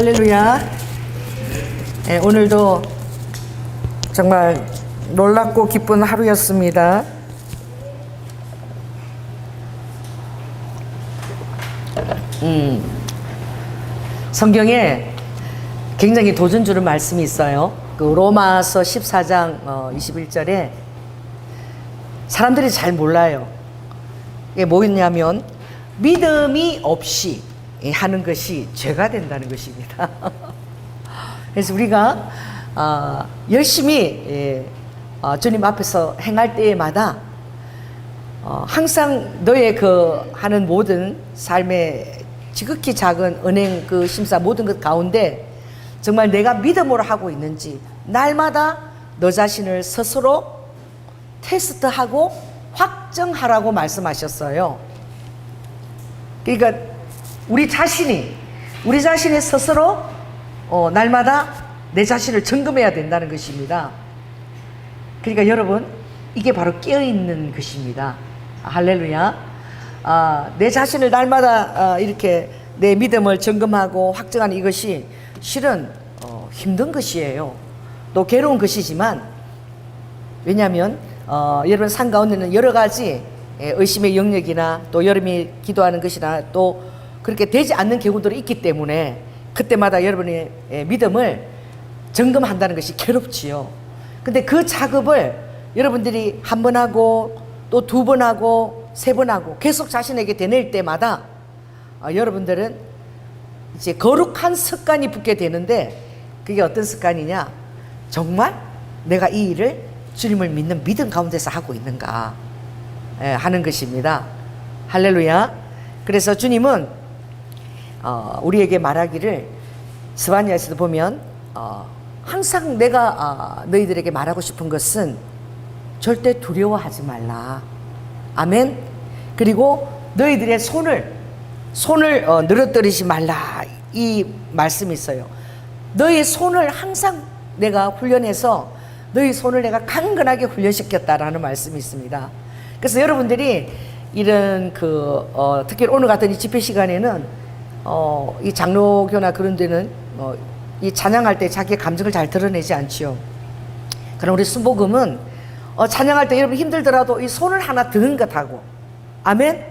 할렐루야. 네, 오늘도 정말 놀랍고 기쁜 하루였습니다. 성경에 굉장히 도전 주는 말씀이 있어요. 그 로마서 14장 21절에 사람들이 잘 몰라요. 이게 뭐였냐면 믿음이 없이 하는 것이 죄가 된다는 것입니다. 그래서 우리가 열심히 주님 앞에서 행할 때마다 항상 너의 그 하는 모든 삶의 지극히 작은 은행 그 심사 모든 것 가운데 정말 내가 믿음으로 하고 있는지 날마다 너 자신을 스스로 테스트하고 확정하라고 말씀하셨어요. 그러니까 우리 자신이 스스로 날마다 내 자신을 점검해야 된다는 것입니다. 그러니까 여러분, 이게 바로 깨어있는 것입니다. 할렐루야. 내 자신을 날마다 이렇게 내 믿음을 점검하고 확정하는 이것이 실은 힘든 것이에요. 또 괴로운 것이지만, 왜냐하면 여러분 삶 가운데는 여러 가지 의심의 영역이나 또 여러분이 기도하는 것이나 또 그렇게 되지 않는 경우들이 있기 때문에 그때마다 여러분의 믿음을 점검한다는 것이 괴롭지요. 근데 그 작업을 여러분들이 한 번 하고 또 두 번 하고 세 번 하고 계속 자신에게 되낼 때마다 여러분들은 이제 거룩한 습관이 붙게 되는데, 그게 어떤 습관이냐? 정말 내가 이 일을 주님을 믿는 믿음 가운데서 하고 있는가 하는 것입니다. 할렐루야. 그래서 주님은 우리에게 말하기를, 스바냐에서도 보면 항상 내가 너희들에게 말하고 싶은 것은 절대 두려워하지 말라. 아멘. 그리고 너희들의 손을 늘어뜨리지 말라, 이 말씀이 있어요. 너희 손을 항상 내가 훈련해서 너희 손을 내가 강건하게 훈련시켰다라는 말씀이 있습니다. 그래서 여러분들이 이런 특히 오늘 같은 이 집회 시간에는 이 장로교나 그런 데는 이 찬양할 때 자기의 감정을 잘 드러내지 않지요. 그럼 우리 순복음은 찬양할 때 여러분 힘들더라도 이 손을 하나 드는 것하고, 아멘.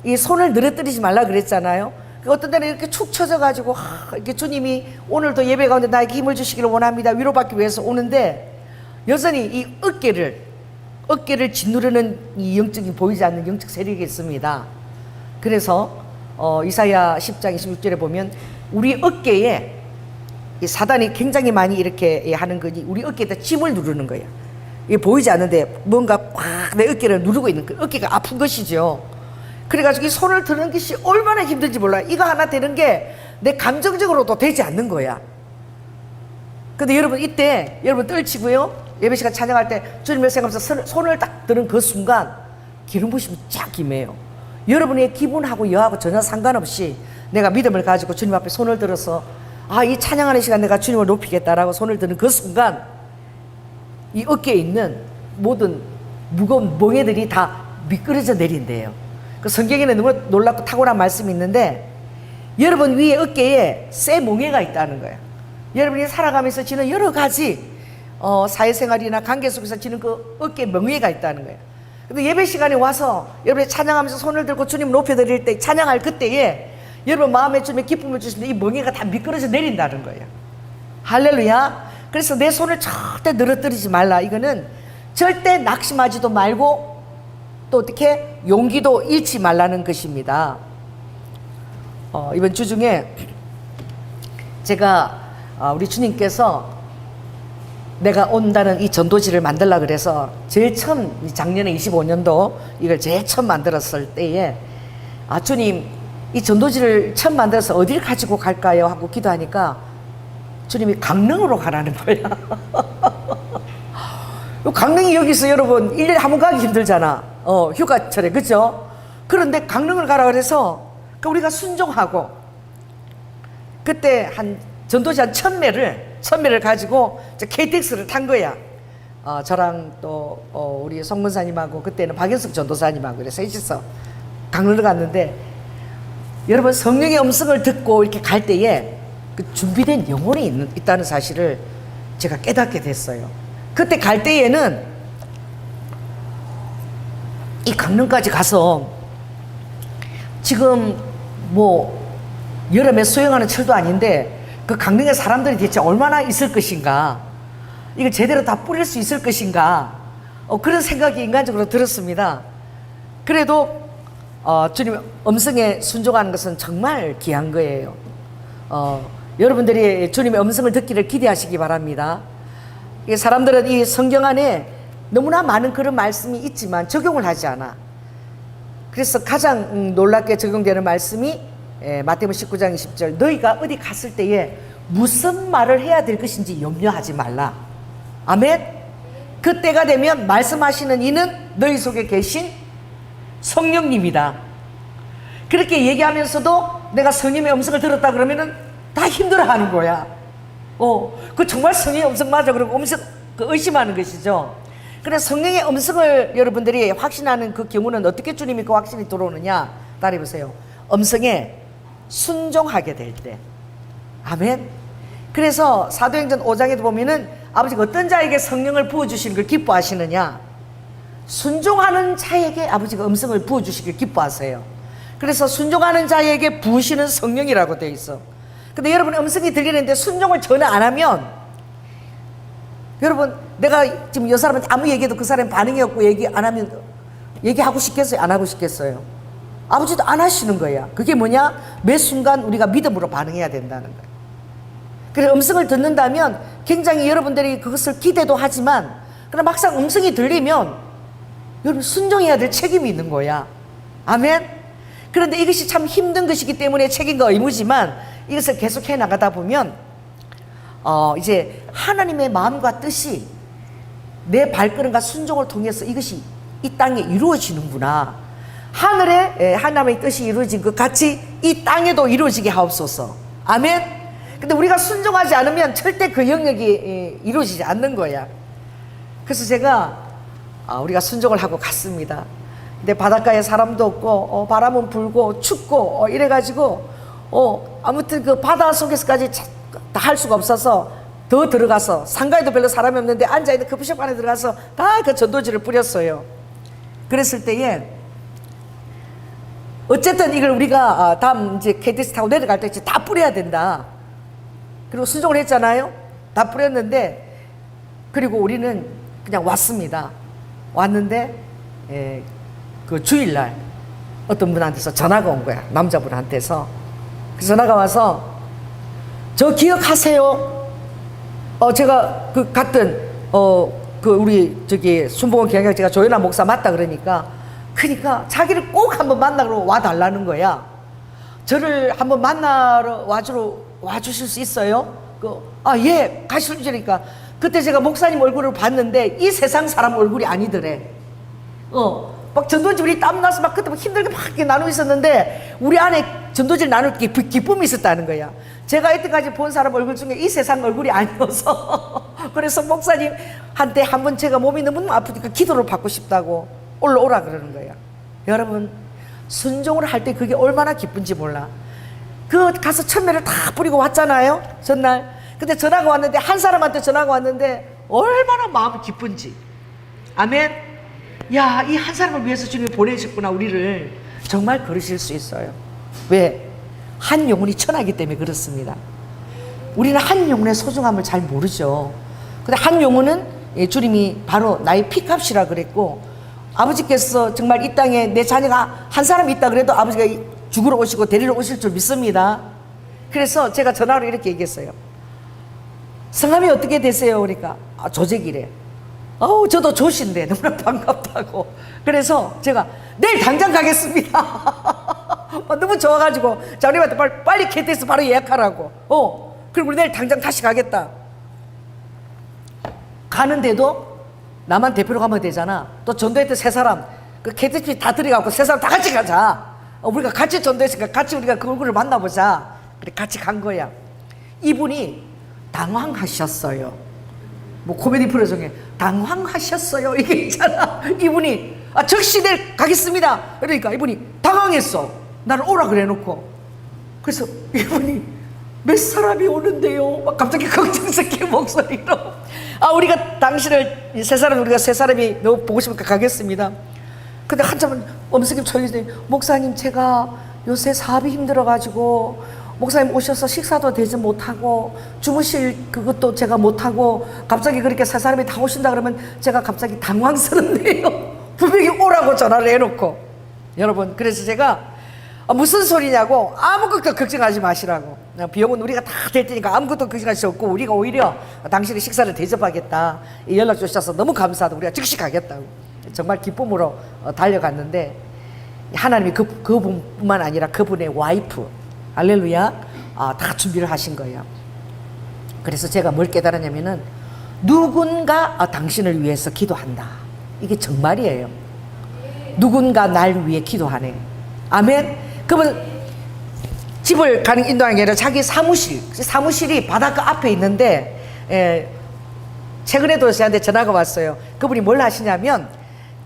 이 손을 늘어뜨리지 말라 그랬잖아요. 어떤 때는 이렇게 축 처져가지고 이렇게 주님이 오늘도 예배 가운데 나에게 힘을 주시기를 원합니다, 위로받기 위해서 오는데, 여전히 이 어깨를 짓누르는 이 영적이 보이지 않는 영적 세력이 있습니다. 그래서 이사야 10장 26절에 보면 우리 어깨에 이 사단이 굉장히 많이 이렇게 하는 거니 우리 어깨에다 침을 누르는 거예요. 이게 보이지 않는데 뭔가 꽉 내 어깨를 누르고 있는 거, 어깨가 아픈 것이죠. 그래가지고 이 손을 드는 것이 얼마나 힘든지 몰라요. 이거 하나 되는 게 내 감정적으로도 되지 않는 거야. 근데 여러분, 이때 여러분 떨치고요, 예배 시간 찬양할 때 주님을 생각하면서 손을 딱 드는 그 순간 기름 부심이 쫙 임해요. 여러분의 기분하고 여하고 전혀 상관없이 내가 믿음을 가지고 주님 앞에 손을 들어서 이 찬양하는 시간 내가 주님을 높이겠다라고 손을 드는 그 순간 이 어깨에 있는 모든 무거운 멍에들이 다 미끄러져 내린대요. 그 성경에는 너무 놀랍고 탁월한 말씀이 있는데, 여러분 위에 어깨에 쇠 멍에가 있다는 거예요. 여러분이 살아가면서 지는 여러 가지 사회생활이나 관계 속에서 지는 그 어깨에 멍에가 있다는 거예요. 근데 예배 시간에 와서 여러분이 찬양하면서 손을 들고 주님 높여드릴 때, 찬양할 그때에 여러분 마음에 주님의 기쁨을 주시면 이 멍에가 다 미끄러져 내린다는 거예요. 할렐루야. 그래서 내 손을 절대 늘어뜨리지 말라. 이거는 절대 낙심하지도 말고 또 어떻게 용기도 잃지 말라는 것입니다. 이번 주 중에 제가 우리 주님께서 내가 온다는 이 전도지를 만들라 그래서 제일 처음 작년에 25년도 이걸 제일 처음 만들었을 때에 주님, 이 전도지를 처음 만들어서 어디를 가지고 갈까요? 하고 기도하니까 주님이 강릉으로 가라는 거야. 강릉이 여기서 여러분 1년에 한 번 가기 힘들잖아. 휴가철에, 그죠? 그런데 강릉을 가라 그래서 우리가 순종하고 그때 전도지 한 1000매를 가지고 KTX를 탄 거야. 저랑 또 우리 송문사님하고 그때는 박연숙 전도사님하고 그래서 셋이서 강릉을 갔는데, 여러분 성령의 음성을 듣고 이렇게 갈 때에 그 준비된 영혼이 있다는 사실을 제가 깨닫게 됐어요. 그때 갈 때에는 이 강릉까지 가서 지금 뭐 여름에 수영하는 철도 아닌데 그 강릉에 사람들이 대체 얼마나 있을 것인가, 이걸 제대로 다 뿌릴 수 있을 것인가, 그런 생각이 인간적으로 들었습니다. 그래도 주님 음성에 순종하는 것은 정말 귀한 거예요. 여러분들이 주님의 음성을 듣기를 기대하시기 바랍니다. 사람들은 이 성경 안에 너무나 많은 그런 말씀이 있지만 적용을 하지 않아. 그래서 가장 놀랍게 적용되는 말씀이 마태복음 19장 20절, 너희가 어디 갔을 때에 무슨 말을 해야 될 것인지 염려하지 말라. 아멘. 그때가 되면 말씀하시는 이는 너희 속에 계신 성령님이다. 그렇게 얘기하면서도 내가 성령의 음성을 들었다 그러면은 다 힘들어하는 거야. 그 정말 성령의 음성 맞아? 그러고 의심하는 것이죠. 그래서 성령의 음성을 여러분들이 확신하는 그 경우는 어떻게 주님이 그 확신이 들어오느냐, 따라해보세요. 음성에 순종하게 될 때. 아멘. 그래서 사도행전 5장에도 보면은 아버지가 어떤 자에게 성령을 부어주시는 걸 기뻐하시느냐, 순종하는 자에게 아버지가 음성을 부어주시길 기뻐하세요. 그래서 순종하는 자에게 부으시는 성령이라고 되어 있어. 근데 여러분 음성이 들리는데 순종을 전혀 안 하면, 여러분 내가 지금 이 사람한테 아무 얘기해도 그 사람 반응이 없고 얘기 안 하면 얘기하고 싶겠어요? 안 하고 싶겠어요? 아버지도 안 하시는 거야. 그게 뭐냐? 매 순간 우리가 믿음으로 반응해야 된다는 거야. 그래서 음성을 듣는다면 굉장히 여러분들이 그것을 기대도 하지만, 그러나 막상 음성이 들리면 여러분 순종해야 될 책임이 있는 거야. 아멘. 그런데 이것이 참 힘든 것이기 때문에 책임과 의무지만, 이것을 계속해 나가다 보면 이제 하나님의 마음과 뜻이 내 발걸음과 순종을 통해서 이것이 이 땅에 이루어지는구나. 하늘에 하나님의 뜻이 이루어진 것 같이 이 땅에도 이루어지게 하옵소서. 아멘. 근데 우리가 순종하지 않으면 절대 그 영역이 이루어지지 않는 거야. 그래서 제가 우리가 순종을 하고 갔습니다. 근데 바닷가에 사람도 없고 바람은 불고 춥고 이래가지고 아무튼 그 바다 속에서까지 다 할 수가 없어서 더 들어가서, 상가에도 별로 사람이 없는데 앉아있는 커피숍 안에 들어가서 다 그 전도지를 뿌렸어요. 그랬을 때에 어쨌든 이걸 우리가 다음 이제 KTX 타고 내려갈 때 다 뿌려야 된다. 그리고 순종을 했잖아요. 다 뿌렸는데, 그리고 우리는 그냥 왔습니다. 왔는데 그 주일날 어떤 분한테서 전화가 온 거야. 남자분한테서. 그 전화가 와서, 저 기억하세요? 제가 그 갔던 그 우리 저기 순복음 경영제가 조연아 목사 맞다 그러니까 자기를 꼭 한번 만나러 와달라는 거야. 저를 한번 만나러 와주실 수 있어요? 예, 가시니까 그때 제가 목사님 얼굴을 봤는데 이 세상 사람 얼굴이 아니더래. 막 전도지 우리 땀나서 막 그때 막 힘들게 막 이렇게 나누고 있었는데 우리 안에 전도지를 나눌 게 기쁨이 있었다는 거야. 제가 이때까지 본 사람 얼굴 중에 이 세상 얼굴이 아니어서 그래서 목사님한테 한번 제가 몸이 너무 아프니까 기도를 받고 싶다고 올라오라 그러는 거야. 여러분 순종을 할 때 그게 얼마나 기쁜지 몰라. 가서 천매를 다 뿌리고 왔잖아요, 전날. 근데 전화가 왔는데, 한 사람한테 전화가 왔는데 얼마나 마음이 기쁜지. 아멘. 야, 이 한 사람을 위해서 주님이 보내셨구나. 우리를 정말 그러실 수 있어요. 왜? 한 영혼이 천하기 때문에 그렇습니다. 우리는 한 영혼의 소중함을 잘 모르죠. 근데 한 영혼은 주님이 바로 나의 피값이라 그랬고, 아버지께서 정말 이 땅에 내 자녀가 한 사람 있다 그래도 아버지가 죽으러 오시고 데리러 오실 줄 믿습니다. 그래서 제가 전화로 이렇게 얘기했어요. 성함이 어떻게 되세요? 그러니까 조재기래. 저도 조신데 너무나 반갑다고. 그래서 제가 내일 당장 가겠습니다. 너무 좋아가지고 자우님한테 빨리 KTX 바로 예약하라고. 그리고 내일 당장 다시 가겠다. 가는데도 나만 대표로 가면 되잖아. 또 전도했던 세 사람 그 KTX 다 들어가고 세 사람 다 같이 가자. 우리가 같이 전도했으니까 같이 우리가 그 얼굴을 만나보자. 그래 같이 간 거야. 이분이 당황하셨어요. 뭐 코미디 프로 중에 당황하셨어요 이게 있잖아. 이분이 즉시 내일 가겠습니다. 그러니까 이분이 당황했어. 나를 오라 그래 놓고. 그래서 이분이 몇 사람이 오는데요. 막 갑자기 걱정 섞인 목소리로. 우리가 당신을, 우리가 세 사람이 너무 보고 싶으니까 가겠습니다. 근데 한참은 엄숙이 조용히, 목사님, 제가 요새 사업이 힘들어가지고, 목사님 오셔서 식사도 대접 못하고, 주무실 그것도 제가 못하고, 갑자기 그렇게 세 사람이 다 오신다 그러면 제가 갑자기 당황스럽네요. 분명히 오라고 전화를 해놓고. 여러분, 그래서 제가 무슨 소리냐고, 아무것도 걱정하지 마시라고. 비용은 우리가 다 될 테니까 아무것도 걱정할 수 없고, 우리가 오히려 당신의 식사를 대접하겠다 연락 주셔서 너무 감사하다, 우리가 즉시 가겠다고. 정말 기쁨으로 달려갔는데, 하나님이 그분뿐만 아니라 그분의 와이프, 할렐루야, 다 준비를 하신 거예요. 그래서 제가 뭘 깨달았냐면은, 누군가 당신을 위해서 기도한다. 이게 정말이에요. 누군가 날 위해 기도하네. 아멘. 그분 집을 가는 인도하는 게 아니라 자기 사무실이 바닷가 앞에 있는데, 최근에도 저한테 전화가 왔어요. 그분이 뭘 하시냐면,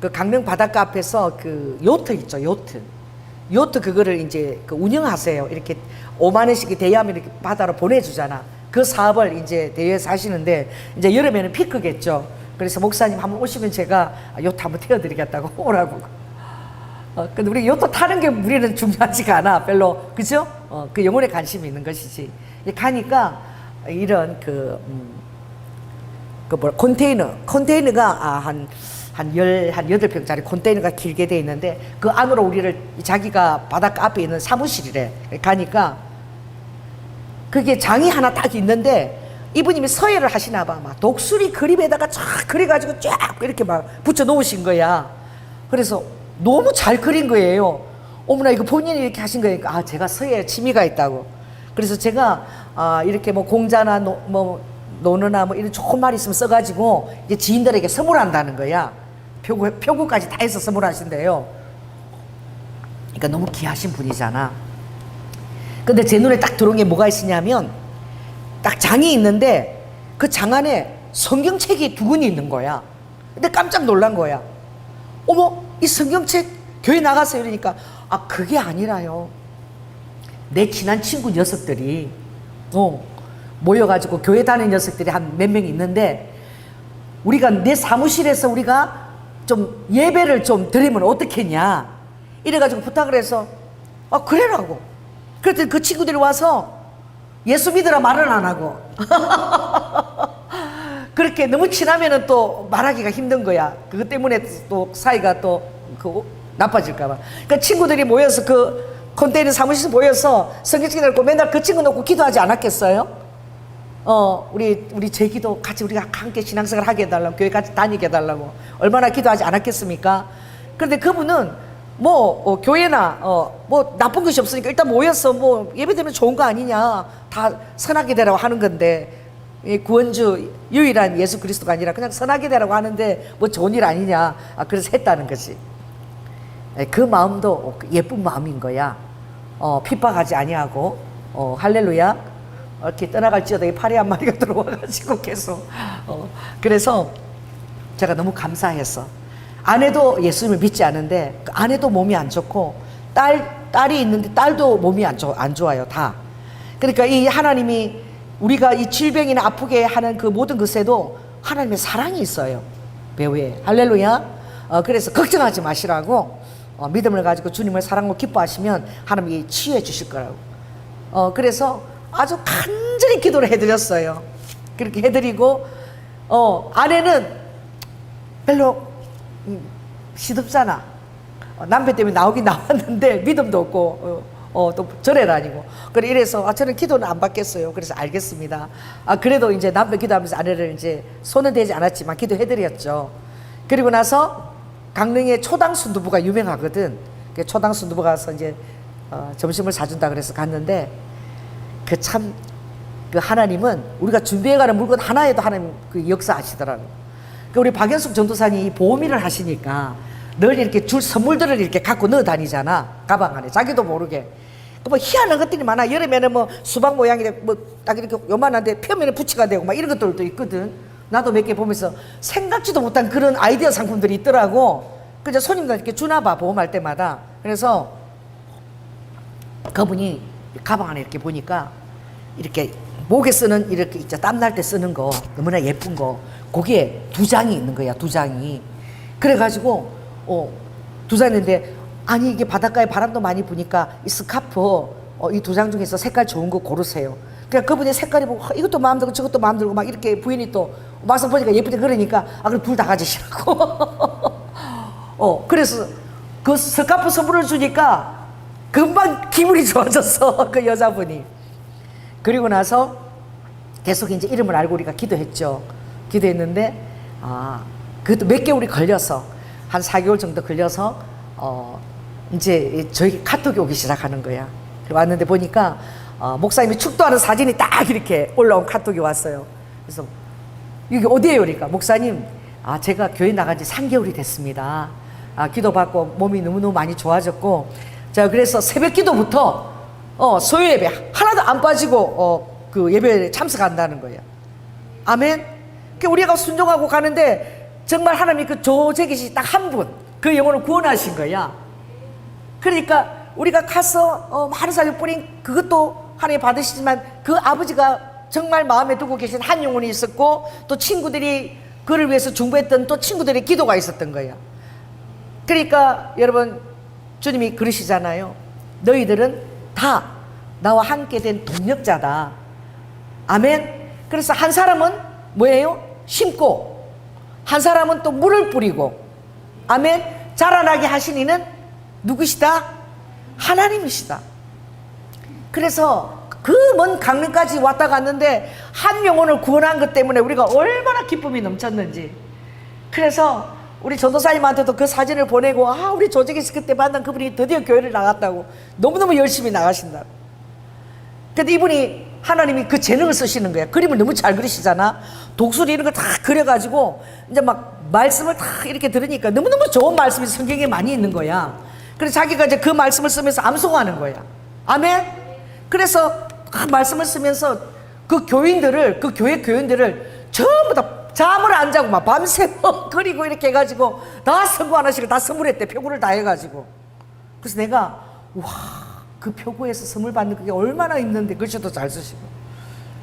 그 강릉 바닷가 앞에서 그 요트 있죠, 요트 그거를 이제 운영하세요. 이렇게 5만 원씩 대여하면 이렇게 바다로 보내주잖아. 그 사업을 이제 대여해서 하시는데, 이제 여름에는 피크겠죠. 그래서 목사님 한번 오시면 제가 요트 한번 태워드리겠다고 오라고. 근데 우리 요트 타는 게 우리는 중요하지가 않아, 별로. 그죠? 그 영혼에 관심이 있는 것이지. 가니까 이런 컨테이너가 한 8평짜리 컨테이너가 길게 돼 있는데, 그 안으로 우리를, 자기가 바닷가 앞에 있는 사무실이래. 가니까 그게 장이 하나 딱 있는데, 이분님이 서예를 하시나 봐. 막 독수리 그림에다가 쫙 그려가지고 쫙 이렇게 막 붙여 놓으신 거야. 그래서 너무 잘 그린 거예요. 어머나, 이거 본인이 이렇게 하신 거니까, 제가 서예에 취미가 있다고. 그래서 제가 이렇게 뭐 공자나 논어나 뭐 이런 좋은 말 있으면 써가지고 이제 지인들에게 선물한다는 거야. 표구까지 다 해서 선물하신대요. 그러니까 너무 귀하신 분이잖아. 근데 제 눈에 딱 들어온 게 뭐가 있으냐면, 딱 장이 있는데 그 장 안에 성경책이 2권이 있는 거야. 근데 깜짝 놀란 거야. 어머, 이 성경책 교회 나가세요. 이러니까, 그게 아니라요, 내 친한 친구 녀석들이 모여가지고, 교회 다니는 녀석들이 한 몇 명 있는데, 우리가 내 사무실에서 우리가 좀 예배를 좀 드리면 어떻겠냐 이래가지고 부탁을 해서, 그래라고. 그랬더니 그 친구들이 와서 예수 믿으라 말은 안 하고 그렇게 너무 친하면은 또 말하기가 힘든 거야. 그것 때문에 또 사이가 또 나빠질까봐. 그러니까 친구들이 모여서 그 컨테이너 사무실에서 모여서 성경책 읽고 맨날 그 친구 놓고 기도하지 않았겠어요? 우리 제기도 같이 우리가 함께 신앙생활 하게 해달라고, 교회 같이 다니게 해달라고 얼마나 기도하지 않았겠습니까? 그런데 그분은 교회나 뭐 나쁜 것이 없으니까 일단 모여서 뭐 예배드리면 좋은 거 아니냐, 다 선하게 되라고 하는 건데, 구원주 유일한 예수 그리스도가 아니라 그냥 선하게 되라고 하는데 뭐 좋은 일 아니냐, 그래서 했다는 거지. 그 마음도 예쁜 마음인 거야. 핍박하지 아니하고, 할렐루야. 이렇게 떠나갈지어다 이 파리 한 마리가 들어와가지고 계속. 그래서 제가 너무 감사했어. 아내도 예수님을 믿지 않은데, 그 아내도 몸이 안 좋고, 딸이 있는데 딸도 몸이 안 좋아요, 다. 그러니까 이 하나님이 우리가 이 질병이나 아프게 하는 그 모든 것에도 하나님의 사랑이 있어요, 배후에. 할렐루야. 그래서 걱정하지 마시라고, 믿음을 가지고 주님을 사랑하고 기뻐하시면 하나님이 치유해 주실 거라고. 그래서 아주 간절히 기도를 해드렸어요. 그렇게 해드리고, 아내는 별로 시덥잖아. 남편 때문에 나오긴 나왔는데 믿음도 없고, 또 절에 다니고. 그래, 이래서 저는 기도는 안 받겠어요. 그래서 알겠습니다. 그래도 이제 남편 기도하면서 아내를 이제 손은 대지 않았지만 기도해드렸죠. 그리고 나서 강릉에 초당 순두부가 유명하거든. 초당 순두부 가서 이제 점심을 사준다 그래서 갔는데, 그 하나님은 우리가 준비해가는 물건 하나에도 하나님 그 역사하시더라고. 우리 박연숙 전도사님이 보험일을 하시니까 늘 이렇게 줄 선물들을 이렇게 갖고 넣어 다니잖아, 가방 안에. 자기도 모르게. 뭐 희한한 것들이 많아. 여름에는 뭐 수박 모양이 뭐 딱 이렇게 요만한데 표면에 부치가 되고 막 이런 것들도 있거든. 나도 몇 개 보면서 생각지도 못한 그런 아이디어 상품들이 있더라고. 그래서 손님들한테 이렇게 주나 봐, 보험할 때마다. 그래서 그분이 가방 안에 이렇게 보니까 이렇게 목에 쓰는 이렇게 있죠. 땀날 때 쓰는 거 너무나 예쁜 거 거기에 2장이 있는 거야. 2장이. 그래가지고 2장인데 아니 이게 바닷가에 바람도 많이 부니까 이 스카프 이 2장 중에서 색깔 좋은 거 고르세요. 그냥 그분이 색깔이 보고 이것도 마음 들고 저것도 마음 들고 막 이렇게 부인이 또 막상 보니까 예쁘대 그러니까 그럼 둘 다 가지시라고. 그래서 그 스카프 선물을 주니까 금방 기분이 좋아졌어. 그 여자분이. 그리고 나서 계속 이제 이름을 알고 우리가 기도했죠. 기도했는데 그것도 몇 개월이 걸려서 한 4개월 정도 걸려서 이제 저희 카톡이 오기 시작하는 거야. 왔는데 보니까 목사님이 축도하는 사진이 딱 이렇게 올라온 카톡이 왔어요. 그래서 이게 어디예요? 그러니까 목사님 제가 교회 나간 지 3개월이 됐습니다. 기도받고 몸이 너무너무 많이 좋아졌고 자 그래서 새벽 기도부터 소요 예배 하나도 안 빠지고 그 예배에 참석한다는 거예요. 아멘. 우리가 순종하고 가는데 정말 하나님이 그 조재기시 딱 한 분 그 영혼을 구원하신 거야. 그러니까 우리가 가서 많은 사람이 뿌린 그것도 하나님 받으시지만 그 아버지가 정말 마음에 두고 계신 한 영혼이 있었고 또 친구들이 그를 위해서 중보했던 또 친구들의 기도가 있었던 거예요. 그러니까 여러분 주님이 그러시잖아요. 너희들은 다 나와 함께 된 동력자다. 아멘. 그래서 한 사람은 뭐예요? 심고 한 사람은 또 물을 뿌리고 아멘. 자라나게 하신 이는 누구시다? 하나님이시다. 그래서 그 먼 강릉까지 왔다 갔는데 한 영혼을 구원한 것 때문에 우리가 얼마나 기쁨이 넘쳤는지. 그래서 우리 전도사님한테도 그 사진을 보내고 우리 조직에서 그때 만난 그분이 드디어 교회를 나갔다고 너무너무 열심히 나가신다고. 근데 이분이 하나님이 그 재능을 쓰시는 거야. 그림을 너무 잘 그리시잖아. 독수리 이런 거 다 그려가지고 이제 막 말씀을 다 이렇게 들으니까 너무너무 좋은 말씀이 성경에 많이 있는 거야. 그래서 자기가 이제 그 말씀을 쓰면서 암송하는 거야. 아멘. 그래서 말씀을 쓰면서 그 교인들을 그 교회 교인들을 전부 다 잠을 안 자고 막 밤새워 그리고 이렇게 해가지고 다 선고 하나씩을 다 선물했대. 표구를 다 해가지고. 그래서 내가 그 표구에서 선물 받는 그게 얼마나 있는데 글씨도 잘 쓰시고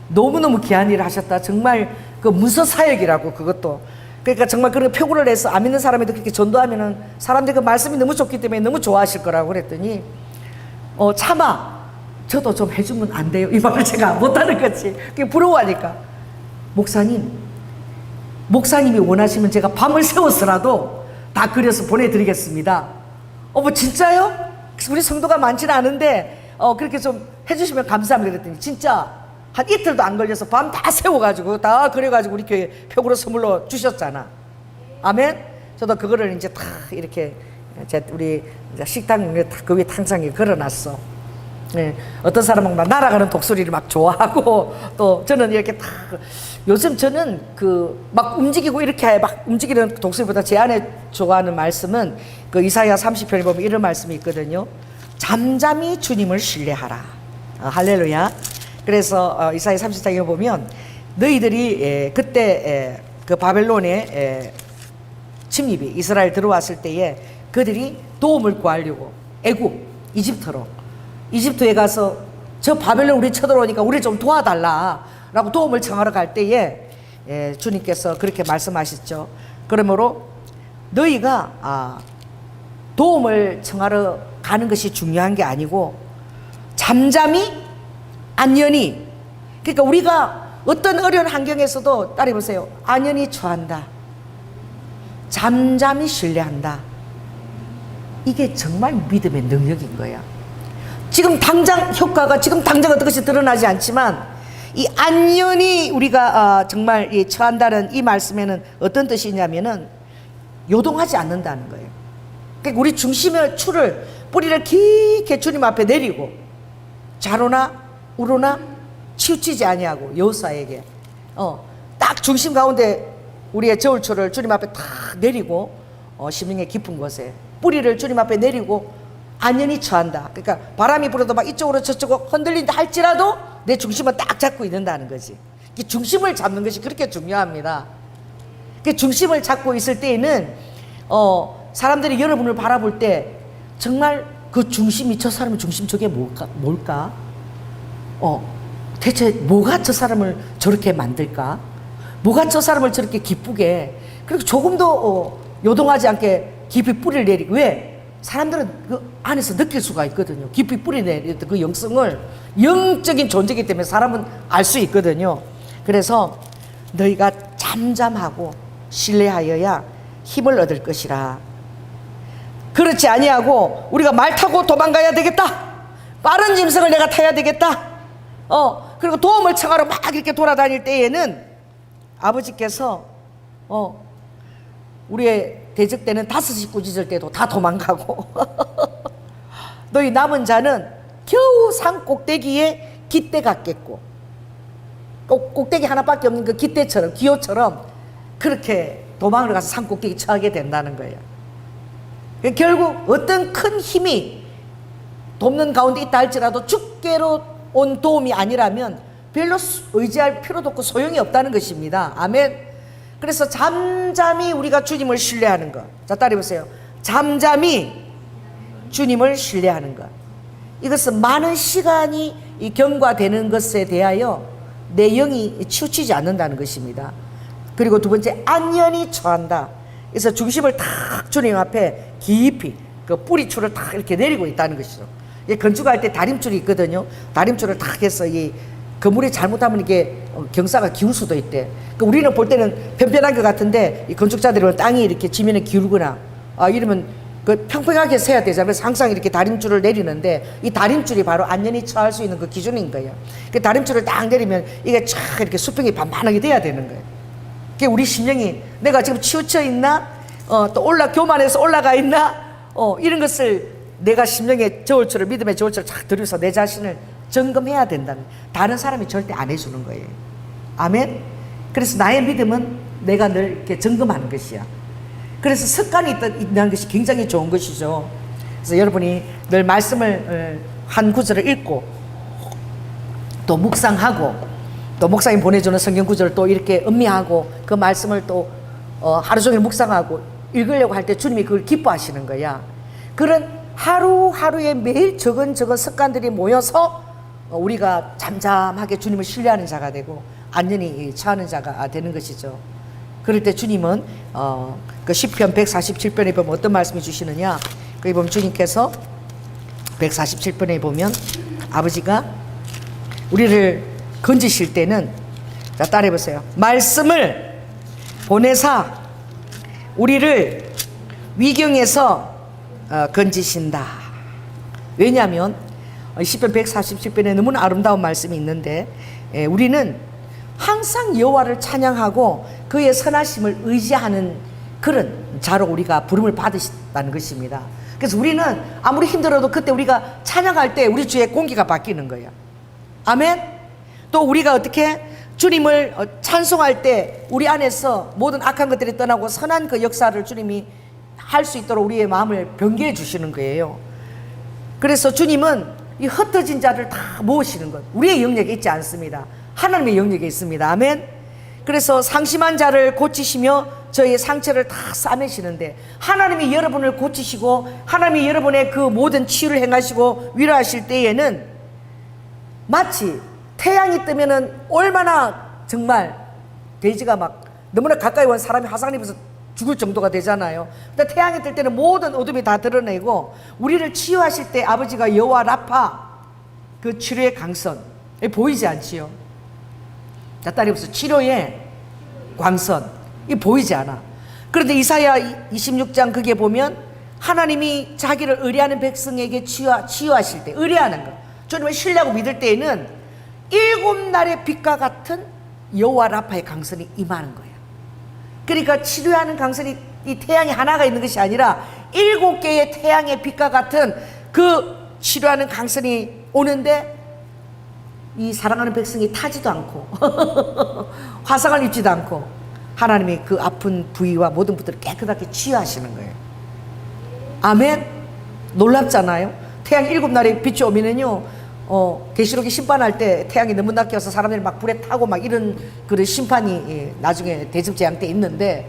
너무너무 귀한 일을 하셨다. 정말 그 문서 사역이라고 그것도. 그러니까 정말 그런 표구를 해서 안 믿는 사람에도 그렇게 전도하면은 사람들이 그 말씀이 너무 좋기 때문에 너무 좋아하실 거라고 그랬더니 차마 저도 좀 해주면 안 돼요? 이 말을 제가 못하는 거지. 그게 부러워하니까 목사님이 원하시면 제가 밤을 새워서라도 다 그려서 보내드리겠습니다. 뭐 진짜요? 우리 성도가 많지는 않은데 그렇게 좀 해주시면 감사합니다. 그랬더니 진짜 한 이틀도 안 걸려서 밤 다 세워가지고 다 그려가지고 우리 교회 표구로 선물로 주셨잖아. 아멘. 저도 그거를 이제 다 이렇게 우리 식당 그 위에 탕상에 걸어놨어. 네. 어떤 사람은 막 날아가는 독수리를 막 좋아하고 또 저는 이렇게 다 요즘 저는 그 막 움직이고 이렇게 막 움직이는 독수리보다 제 안에 좋아하는 말씀은 그 이사야 30편에 보면 이런 말씀이 있거든요. 잠잠히 주님을 신뢰하라. 할렐루야. 그래서 이사야 30장에 보면 너희들이 그때 그 바벨론의 침입이 이스라엘 들어왔을 때에 그들이 도움을 구하려고 애굽 이집트에 가서 저 바벨론 우리 쳐들어오니까 우리 좀 도와달라 라고 도움을 청하러 갈 때에 주님께서 그렇게 말씀하셨죠. 그러므로 너희가 도움을 청하러 가는 것이 중요한 게 아니고 잠잠히 안연히, 그러니까 우리가 어떤 어려운 환경에서도 따라해보세요. 안연히 처한다. 잠잠히 신뢰한다. 이게 정말 믿음의 능력인 거야. 지금 당장 효과가 지금 당장 어떤 것이 드러나지 않지만 이 안연히 우리가 정말 처한다는 이 말씀에는 어떤 뜻이냐면은 요동하지 않는다는 거예요. 그러니까 우리 중심의 추를 뿌리를 깊게 주님 앞에 내리고 좌로나 우로나 치우치지 아니하고 여호사에게 딱 중심 가운데 우리의 저울초를 주님 앞에 탁 내리고 심령의 깊은 곳에 뿌리를 주님 앞에 내리고 안연히 처한다. 그러니까 바람이 불어도 막 이쪽으로 저쪽으로 흔들린다 할지라도 내 중심을 딱 잡고 있는다는 거지. 중심을 잡는 것이 그렇게 중요합니다. 그 중심을 잡고 있을 때에는 사람들이 여러분을 바라볼 때 정말 그 중심이 저 사람의 중심 저게 뭘까? 대체 뭐가 저 사람을 저렇게 만들까? 뭐가 저 사람을 저렇게 기쁘게, 그리고 조금도 요동하지 않게 깊이 뿌리를 내리고. 왜? 사람들은 그 안에서 느낄 수가 있거든요. 깊이 뿌리 내리던 그 영성을, 영적인 존재이기 때문에 사람은 알 수 있거든요. 그래서 너희가 잠잠하고 신뢰하여야 힘을 얻을 것이라. 그렇지 아니하고 우리가 말 타고 도망가야 되겠다, 빠른 짐승을 내가 타야 되겠다, 그리고 도움을 청하러 막 이렇게 돌아다닐 때에는 아버지께서 우리의 대적 때는 5시 꾸짖을 때도 다 도망가고 너희 남은 자는 겨우 산 꼭대기에 깃대 같겠고, 꼭대기 하나밖에 없는 그 깃대처럼, 기호처럼 그렇게 도망을 가서 산 꼭대기 처하게 된다는 거예요. 결국 어떤 큰 힘이 돕는 가운데 있다 할지라도 주께로 온 도움이 아니라면 별로 의지할 필요도 없고 소용이 없다는 것입니다. 아멘. 그래서 잠잠히 우리가 주님을 신뢰하는 것. 자, 따라해보세요. 잠잠히 주님을 신뢰하는 것. 이것은 많은 시간이 이 경과되는 것에 대하여 내 영이 치우치지 않는다는 것입니다. 그리고 두 번째, 안연히 처한다. 그래서 중심을 탁 주님 앞에 깊이 그 뿌리줄을 탁 이렇게 내리고 있다는 것이죠. 건축할 때 다림줄이 있거든요. 다림줄을 탁 해서 이 건물이 잘못하면 이게 경사가 기울 수도 있대. 우리는 볼 때는 편편한 것 같은데 이 건축자들은 땅이 이렇게 지면에 기울거나 이러면 그 평평하게 세야 되잖아요. 그래서 항상 이렇게 다림줄을 내리는데 이 다림줄이 바로 안전히 처할 수 있는 그 기준인 거예요. 그 다림줄을 딱 내리면 이게 쫙 이렇게 수평이 반반하게 돼야 되는 거예요. 그게 우리 심령이 내가 지금 치우쳐 있나, 또 교만해서 올라가 있나, 이런 것을 내가 심령의 저울추를, 믿음의 저울추를 쫙 들여서 내 자신을 점검해야 된다는, 다른 사람이 절대 안 해주는 거예요. 아멘. 그래서 나의 믿음은 내가 늘 이렇게 점검하는 것이야. 그래서 습관이 있다는 것이 굉장히 좋은 것이죠. 그래서 여러분이 늘 말씀을 한 구절을 읽고 또 묵상하고 또 목사님 보내주는 성경 구절을 또 이렇게 음미하고 그 말씀을 또 하루 종일 묵상하고 읽으려고 할 때 주님이 그걸 기뻐하시는 거야. 그런 하루하루의 매일 적은 습관들이 모여서 우리가 잠잠하게 주님을 신뢰하는 자가 되고 안전히 처하는 자가 되는 것이죠. 그럴 때 주님은 그 시편 147편에 보면 어떤 말씀이 주시느냐, 거기 보면 주님께서 147편에 보면 아버지가 우리를 건지실 때는, 자, 따라해보세요. 말씀을 보내사 우리를 위경에서 건지신다. 왜냐하면 시편 147편에 너무나 아름다운 말씀이 있는데, 우리는 항상 여호와를 찬양하고 그의 선하심을 의지하는 그런 자로 우리가 부름을 받으셨다는 것입니다. 그래서 우리는 아무리 힘들어도 그때 우리가 찬양할 때 우리 주의 공기가 바뀌는 거예요. 아멘. 또 우리가 어떻게 주님을 찬송할 때 우리 안에서 모든 악한 것들이 떠나고 선한 그 역사를 주님이 할 수 있도록 우리의 마음을 변개해 주시는 거예요. 그래서 주님은 이 흩어진 자를 다 모으시는 것, 우리의 영역에 있지 않습니다. 하나님의 영역에 있습니다. 아멘. 그래서 상심한 자를 고치시며 저희의 상처를 다 싸매시는데, 하나님이 여러분을 고치시고 하나님이 여러분의 그 모든 치유를 행하시고 위로하실 때에는 마치 태양이 뜨면은 얼마나 정말 돼지가 막 너무나 가까이 온 사람이 화상 입어서 죽을 정도가 되잖아요. 근데 태양이 뜰 때는 모든 어둠이 다 드러내고, 우리를 치유하실 때 아버지가 여호와 라파, 그 치료의 강선 보이지 않지요. 자, 따라해보세요. 치료의 광선, 이 보이지 않아. 그런데 이사야 26장 그게 보면 하나님이 자기를 의뢰하는 백성에게 치유하실 때, 의뢰하는 거, 주님을 신뢰하고 믿을 때에는 7날의 빛과 같은 여호와 라파의 강선이 임하는 거예요. 그러니까 치료하는 강선이 이 태양이 하나가 있는 것이 아니라 7개의 태양의 빛과 같은 그 치료하는 강선이 오는데, 이 사랑하는 백성이 타지도 않고 화상을 입지도 않고 하나님이 그 아픈 부위와 모든 부들을 깨끗하게 치유하시는 거예요. 아멘. 놀랍잖아요. 태양 7날에 빛이 오면은요, 계시록이 심판할 때 태양이 너무 낮게 와서 사람들이 막 불에 타고 막 이런 그런 심판이 나중에 대접재앙 때 있는데,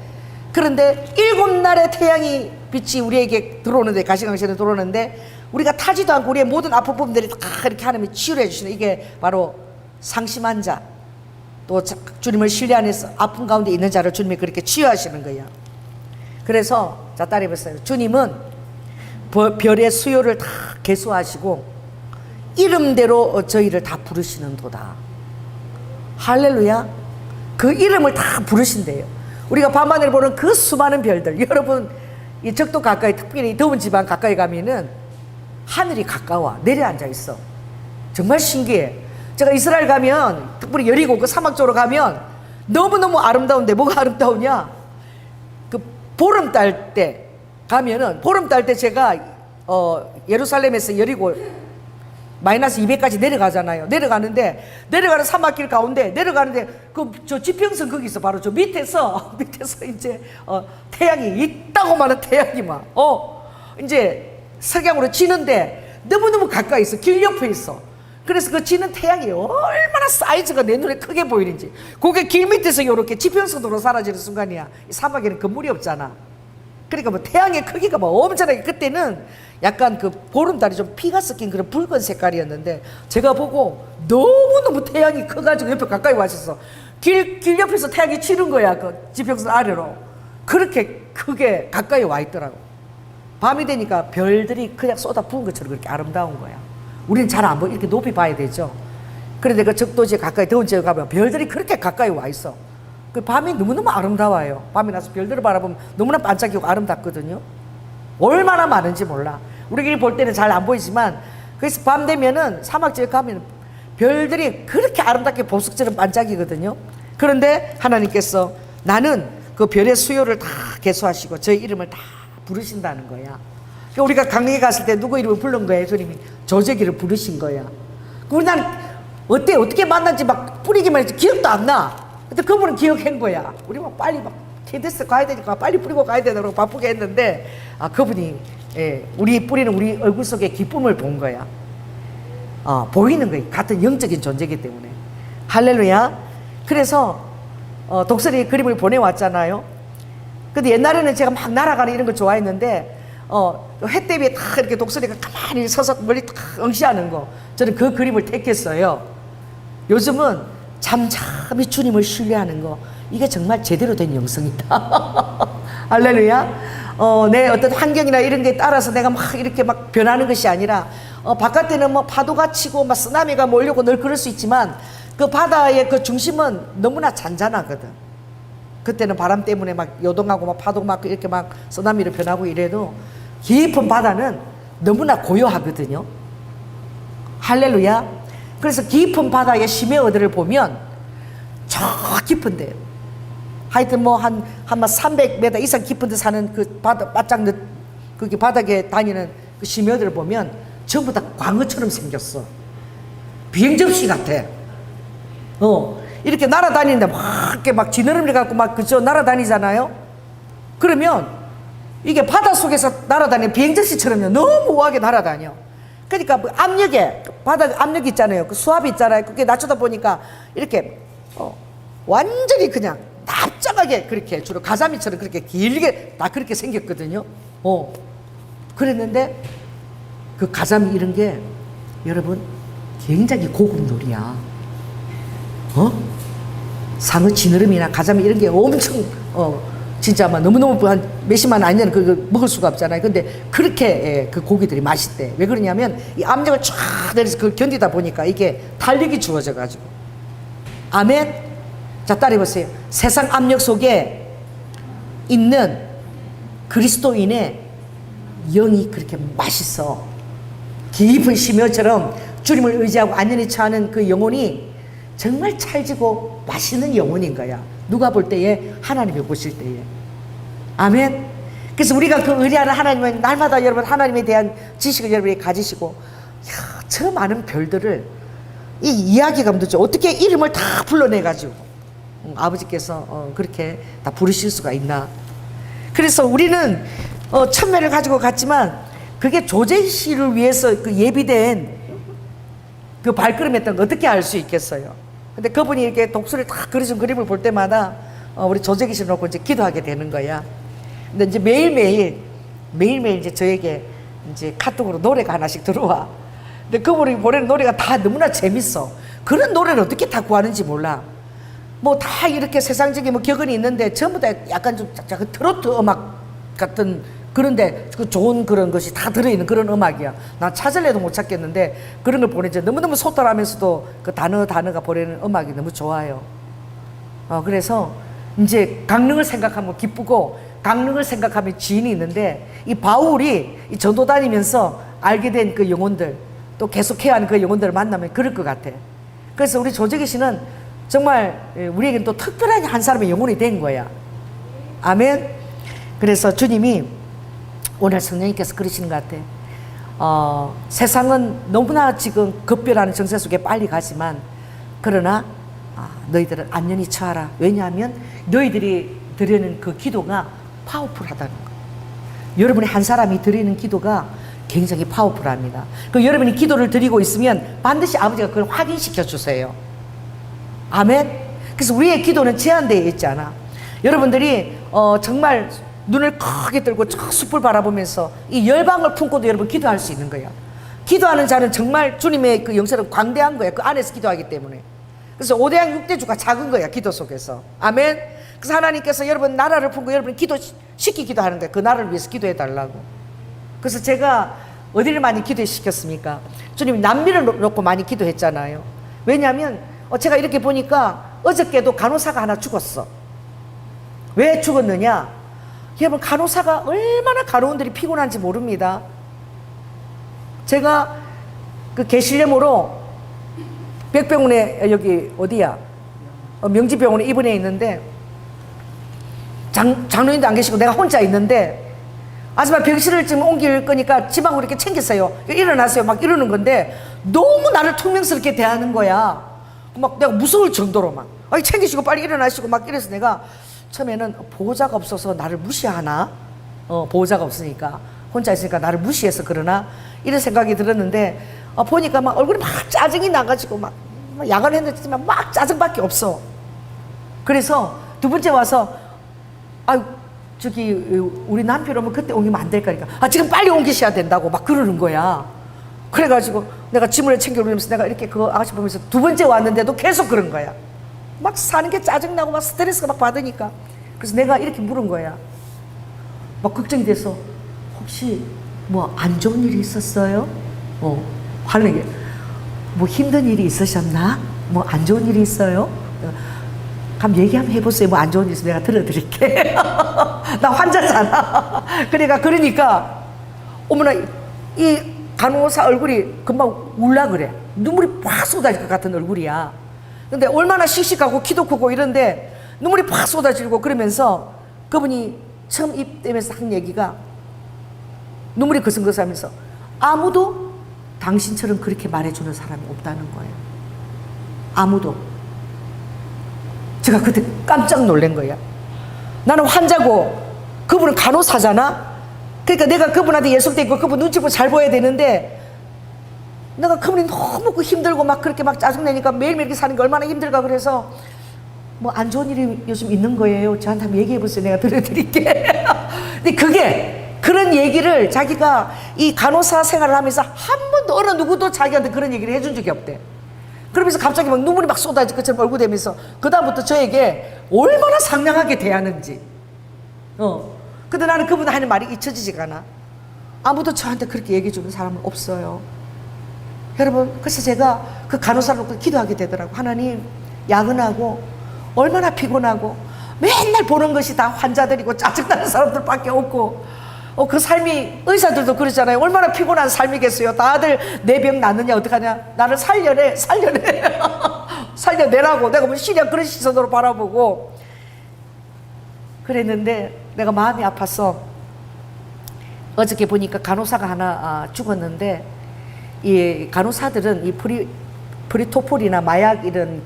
그런데 7날의 태양이 빛이 우리에게 들어오는데, 가시광선에 들어오는데 우리가 타지도 않고 우리의 모든 아픈 부분들이 다 이렇게 하나님이 치유를 해주시는, 이게 바로 상심한 자, 또 주님을 신뢰 안에서 아픔 가운데 있는 자를 주님이 그렇게 치유하시는 거예요. 그래서 자 따라해보세요. 주님은 별의 수요를 다 계수하시고 이름대로 저희를 다 부르시는도다. 할렐루야. 그 이름을 다 부르신대요. 우리가 밤하늘에 보는 그 수많은 별들, 여러분 이 적도 가까이, 특별히 더운 지방 가까이 가면은 하늘이 가까워 내려앉아 있어. 정말 신기해. 제가 이스라엘 가면, 특별히 여리고 그 사막 쪽으로 가면 너무너무 아름다운데, 뭐가 아름다우냐, 그 보름달 때 가면은, 보름달 때 제가 예루살렘에서 여리고 마이너스 200까지 내려가잖아요. 내려가는 사막길 가운데 내려가는데 저 지평선 거기 있어. 바로 저 밑에서 이제 태양이 있다고만한 태양이 막 이제 석양으로 지는데 너무너무 가까이 있어. 길 옆에 있어. 그래서 그 지는 태양이 얼마나 사이즈가 내 눈에 크게 보이는지, 그게 길 밑에서 이렇게 지평선으로 사라지는 순간이야. 이 사막에는 건물이 없잖아. 그러니까 뭐 태양의 크기가 뭐 엄청나게, 그때는 약간 그 보름달이 좀 피가 섞인 그런 붉은 색깔이었는데, 제가 보고 너무너무 태양이 커가지고 옆에 가까이 와있었어. 길 옆에서 태양이 치는 거야. 그 지평선 아래로. 그렇게 크게 가까이 와 있더라고. 밤이 되니까 별들이 그냥 쏟아 부은 것처럼 그렇게 아름다운 거야. 우리는 잘 안 보여. 이렇게 높이 봐야 되죠. 그런데 그 적도지에 가까이, 더운 지역에 가면 별들이 그렇게 가까이 와 있어. 그 밤이 너무너무 아름다워요. 밤이 나서 별들을 바라보면 너무나 반짝이고 아름답거든요. 얼마나 많은지 몰라. 우리끼리 볼 때는 잘 안 보이지만, 그래서 밤 되면은 사막 지역 가면 별들이 그렇게 아름답게 보석처럼 반짝이거든요. 그런데 하나님께서 나는 그 별의 수요를 다 계수하시고 저희 이름을 다 부르신다는 거야. 그러니까 우리가 강릉에 갔을 때 누구 이름을 부른 거예요? 주님이 조제기를 부르신 거야. 우리 난 어떻게 만난지 막 뿌리기만 했지 기억도 안 나. 근데 그분은 기억한 거야. 우리 막 빨리 막 KBS 가야 되니까 빨리 뿌리고 가야 되다고 바쁘게 했는데, 그분이 우리 뿌리는 우리 얼굴 속에 기쁨을 본 거야. 보이는 거야. 같은 영적인 존재이기 때문에. 할렐루야. 그래서 독설이 그림을 보내왔잖아요. 근데 옛날에는 제가 막 날아가는 이런 거 좋아했는데, 해 대비에 딱 이렇게 독설이가 가만히 서서 멀리 딱 응시하는 거, 저는 그 그림을 택했어요. 요즘은 잠잠히 주님을 신뢰하는 거, 이게 정말 제대로 된 영성이다. 할렐루야. 내 어떤 환경이나 이런 게 따라서 내가 막 이렇게 막 변하는 것이 아니라, 바깥에는 뭐 파도가 치고 막 쓰나미가 몰려고 늘 그럴 수 있지만, 그 바다의 그 중심은 너무나 잔잔하거든. 그때는 바람 때문에 막 요동하고 막 파도 막 이렇게 막 쓰나미로 변하고 이래도, 깊은 바다는 너무나 고요하거든요. 할렐루야. 그래서 깊은 바다의 심해어들을 보면 저 깊은데, 하여튼 뭐 한 300m 이상 깊은 데 사는 그 바다, 바짝 그게 바닥에 다니는 그 심해어들을 보면 전부 다 광어처럼 생겼어. 비행접시 같아. 이렇게 날아다니는데 막 이렇게 막 지느러미 갖고 막 그저 날아다니잖아요. 그러면 이게 바닷속에서 날아다니는 비행접시처럼요. 너무 우아하게 날아다녀. 그러니까 그 압력에, 바닥 압력 있잖아요. 그 수압이 있잖아요. 그게 낮추다 보니까 이렇게 완전히 그냥 납작하게, 그렇게 주로 가자미처럼 그렇게 길게 다 그렇게 생겼거든요. 그랬는데 그 가자미 이런 게 여러분 굉장히 고급 놀이야. 상어 지느러미나 가자미 이런 게 엄청 진짜 막 너무너무 한 몇십만 원 아니면 그거 먹을 수가 없잖아요. 근데 그렇게 그 고기들이 맛있대. 왜 그러냐면 이 압력을 쫙 내려서 그걸 견디다 보니까 이게 탄력이 주어져 가지고. 아멘. 자, 따라해보세요. 세상 압력 속에 있는 그리스도인의 영이 그렇게 맛있어. 깊은 심혈처럼 주님을 의지하고 안전히 처하는 그 영혼이 정말 찰지고 맛있는 영혼인 거야. 누가 볼 때에, 하나님이 보실 때에. 아멘. 그래서 우리가 그 의리하는 하나님은 날마다 여러분 하나님에 대한 지식을 여러분이 가지시고, 저 많은 별들을 이 이야기가 도대체 어떻게 이름을 다 불러내가지고 아버지께서 그렇게 다 부르실 수가 있나. 그래서 우리는 천매를 가지고 갔지만 그게 조제시를 위해서 그 예비된 그 발걸음이었던 거 어떻게 알 수 있겠어요. 근데 그분이 이렇게 독수리를 다 그리신 그림을 볼 때마다 우리 조제기실 놓고 이제 기도하게 되는 거야. 근데 이제 매일매일 이제 저에게 이제 카톡으로 노래가 하나씩 들어와. 근데 그분이 보내는 노래가 다 너무나 재밌어. 그런 노래를 어떻게 다 구하는지 몰라. 뭐 다 이렇게 세상적인 뭐 격언이 있는데 전부 다 약간 좀 약간 트로트 음악 같은 그런데 그 좋은 그런 것이 다 들어있는 그런 음악이야. 나 찾을래도 못 찾겠는데 그런 걸 보내줘. 너무너무 소탈하면서도 그 단어가 보내는 음악이 너무 좋아요. 그래서 이제 강릉을 생각하면 기쁘고 강릉을 생각하면 지인이 있는데 이 바울이 이 전도 다니면서 알게 된 그 영혼들 또 계속해야 하는 그 영혼들을 만나면 그럴 것 같아. 그래서 우리 조재기 씨는 정말 우리에게는 또 특별한 한 사람의 영혼이 된 거야. 아멘. 그래서 주님이 오늘 성령님께서 그러시는 것 같아. 세상은 너무나 지금 급변하는 정세 속에 빨리 가지만 그러나 너희들은 안녕히 처하라. 왜냐하면 너희들이 드리는 그 기도가 파워풀하다는 거. 여러분이 한 사람이 드리는 기도가 굉장히 파워풀합니다. 그 여러분이 기도를 드리고 있으면 반드시 아버지가 그걸 확인시켜 주세요. 아멘. 그래서 우리의 기도는 제한되어 있지 않아. 여러분들이 정말 눈을 크게 들고 저 숲을 바라보면서 이 열방을 품고도 여러분 기도할 수 있는 거야. 기도하는 자는 정말 주님의 그 영세는 광대한 거야. 그 안에서 기도하기 때문에. 그래서 5대양 6대주가 작은 거야. 기도 속에서. 아멘. 그래서 하나님께서 여러분 나라를 품고 여러분 기도시키 기도하는 거야. 그 나라를 위해서 기도해 달라고. 그래서 제가 어디를 많이 기도시켰습니까? 주님이 남미를 놓고 많이 기도했잖아요. 왜냐하면 제가 이렇게 보니까 어저께도 간호사가 하나 죽었어. 왜 죽었느냐? 여러분 간호사가 얼마나 간호원들이 피곤한지 모릅니다. 제가 그 계실염으로 백병원에 여기 어디야? 명지병원에 입원해 있는데 장로님도 안 계시고 내가 혼자 있는데 아줌마 병실을 지금 옮길 거니까 지방으로 이렇게 챙겼어요. 일어나세요. 막 이러는 건데 너무 나를 퉁명스럽게 대하는 거야. 막 내가 무서울 정도로 막 챙기시고 빨리 일어나시고 막 이래서 내가 처음에는 보호자가 없어서 나를 무시하나? 보호자가 없으니까 혼자 있으니까 나를 무시해서 그러나? 이런 생각이 들었는데 보니까 막 얼굴이 막 짜증이 나가지고 막 야간을 했는지만 막 짜증밖에 없어. 그래서 두 번째 와서 저기 우리 남편 오면 그때 옮기면 안 될까? 그러니까 지금 빨리 옮기셔야 된다고 막 그러는 거야. 그래가지고 내가 짐을 챙겨오면서 내가 이렇게 그 아가씨 보면서 두 번째 왔는데도 계속 그런 거야. 막 사는 게 짜증나고 막 스트레스가 막 받으니까. 그래서 내가 이렇게 물은 거야. 막 걱정이 돼서 혹시 뭐 안 좋은 일이 있었어요? 하는 게 뭐 힘든 일이 있으셨나? 뭐 안 좋은 일이 있어요? 그럼 얘기 한번 해보세요. 뭐 안 좋은 일 있으면 내가 들어드릴게. 나 환자잖아. 그러니까 어머나 이 간호사 얼굴이 금방 울라 그래. 눈물이 팍 쏟아질 것 같은 얼굴이야. 근데 얼마나 씩씩하고 키도 크고 이런데 눈물이 팍 쏟아지고 그러면서 그분이 처음 입대면서 한 얘기가 눈물이 거슬거슬하면서 아무도 당신처럼 그렇게 말해주는 사람이 없다는 거예요. 아무도. 제가 그때 깜짝 놀란 거야. 나는 환자고 그분은 간호사잖아. 그러니까 내가 그분한테 예속돼 있고 그분 눈치 보고 잘 보여야 되는데 내가 그분이 너무 힘들고 막 그렇게 막 짜증내니까 매일매일 이렇게 사는 게 얼마나 힘들까. 그래서 뭐 안 좋은 일이 요즘 있는 거예요. 저한테 한번 얘기해 보세요. 내가 들려드릴게. 근데 그게 그런 얘기를 자기가 이 간호사 생활을 하면서 한 번도 어느 누구도 자기한테 그런 얘기를 해준 적이 없대. 그러면서 갑자기 막 눈물이 막 쏟아질 것처럼 얼굴 대면서 그다음부터 저에게 얼마나 상냥하게 대하는지. 근데 나는 그분 하는 말이 잊혀지지가 않아. 아무도 저한테 그렇게 얘기해 주는 사람은 없어요. 여러분, 그래서 제가 그 간호사를 놓고 기도하게 되더라고. 하나님, 야근하고 얼마나 피곤하고 맨날 보는 것이 다 환자들이고 짜증나는 사람들밖에 없고 그 삶이 의사들도 그러잖아요. 얼마나 피곤한 삶이겠어요. 다들 내 병 낫느냐 어떡하냐. 나를 살려내 살려내라고 내가 뭐 시력 그런 시선으로 바라보고 그랬는데 내가 마음이 아파서 어저께 보니까 간호사가 하나 죽었는데 이 간호사들은 이 프리토폴이나 마약 이런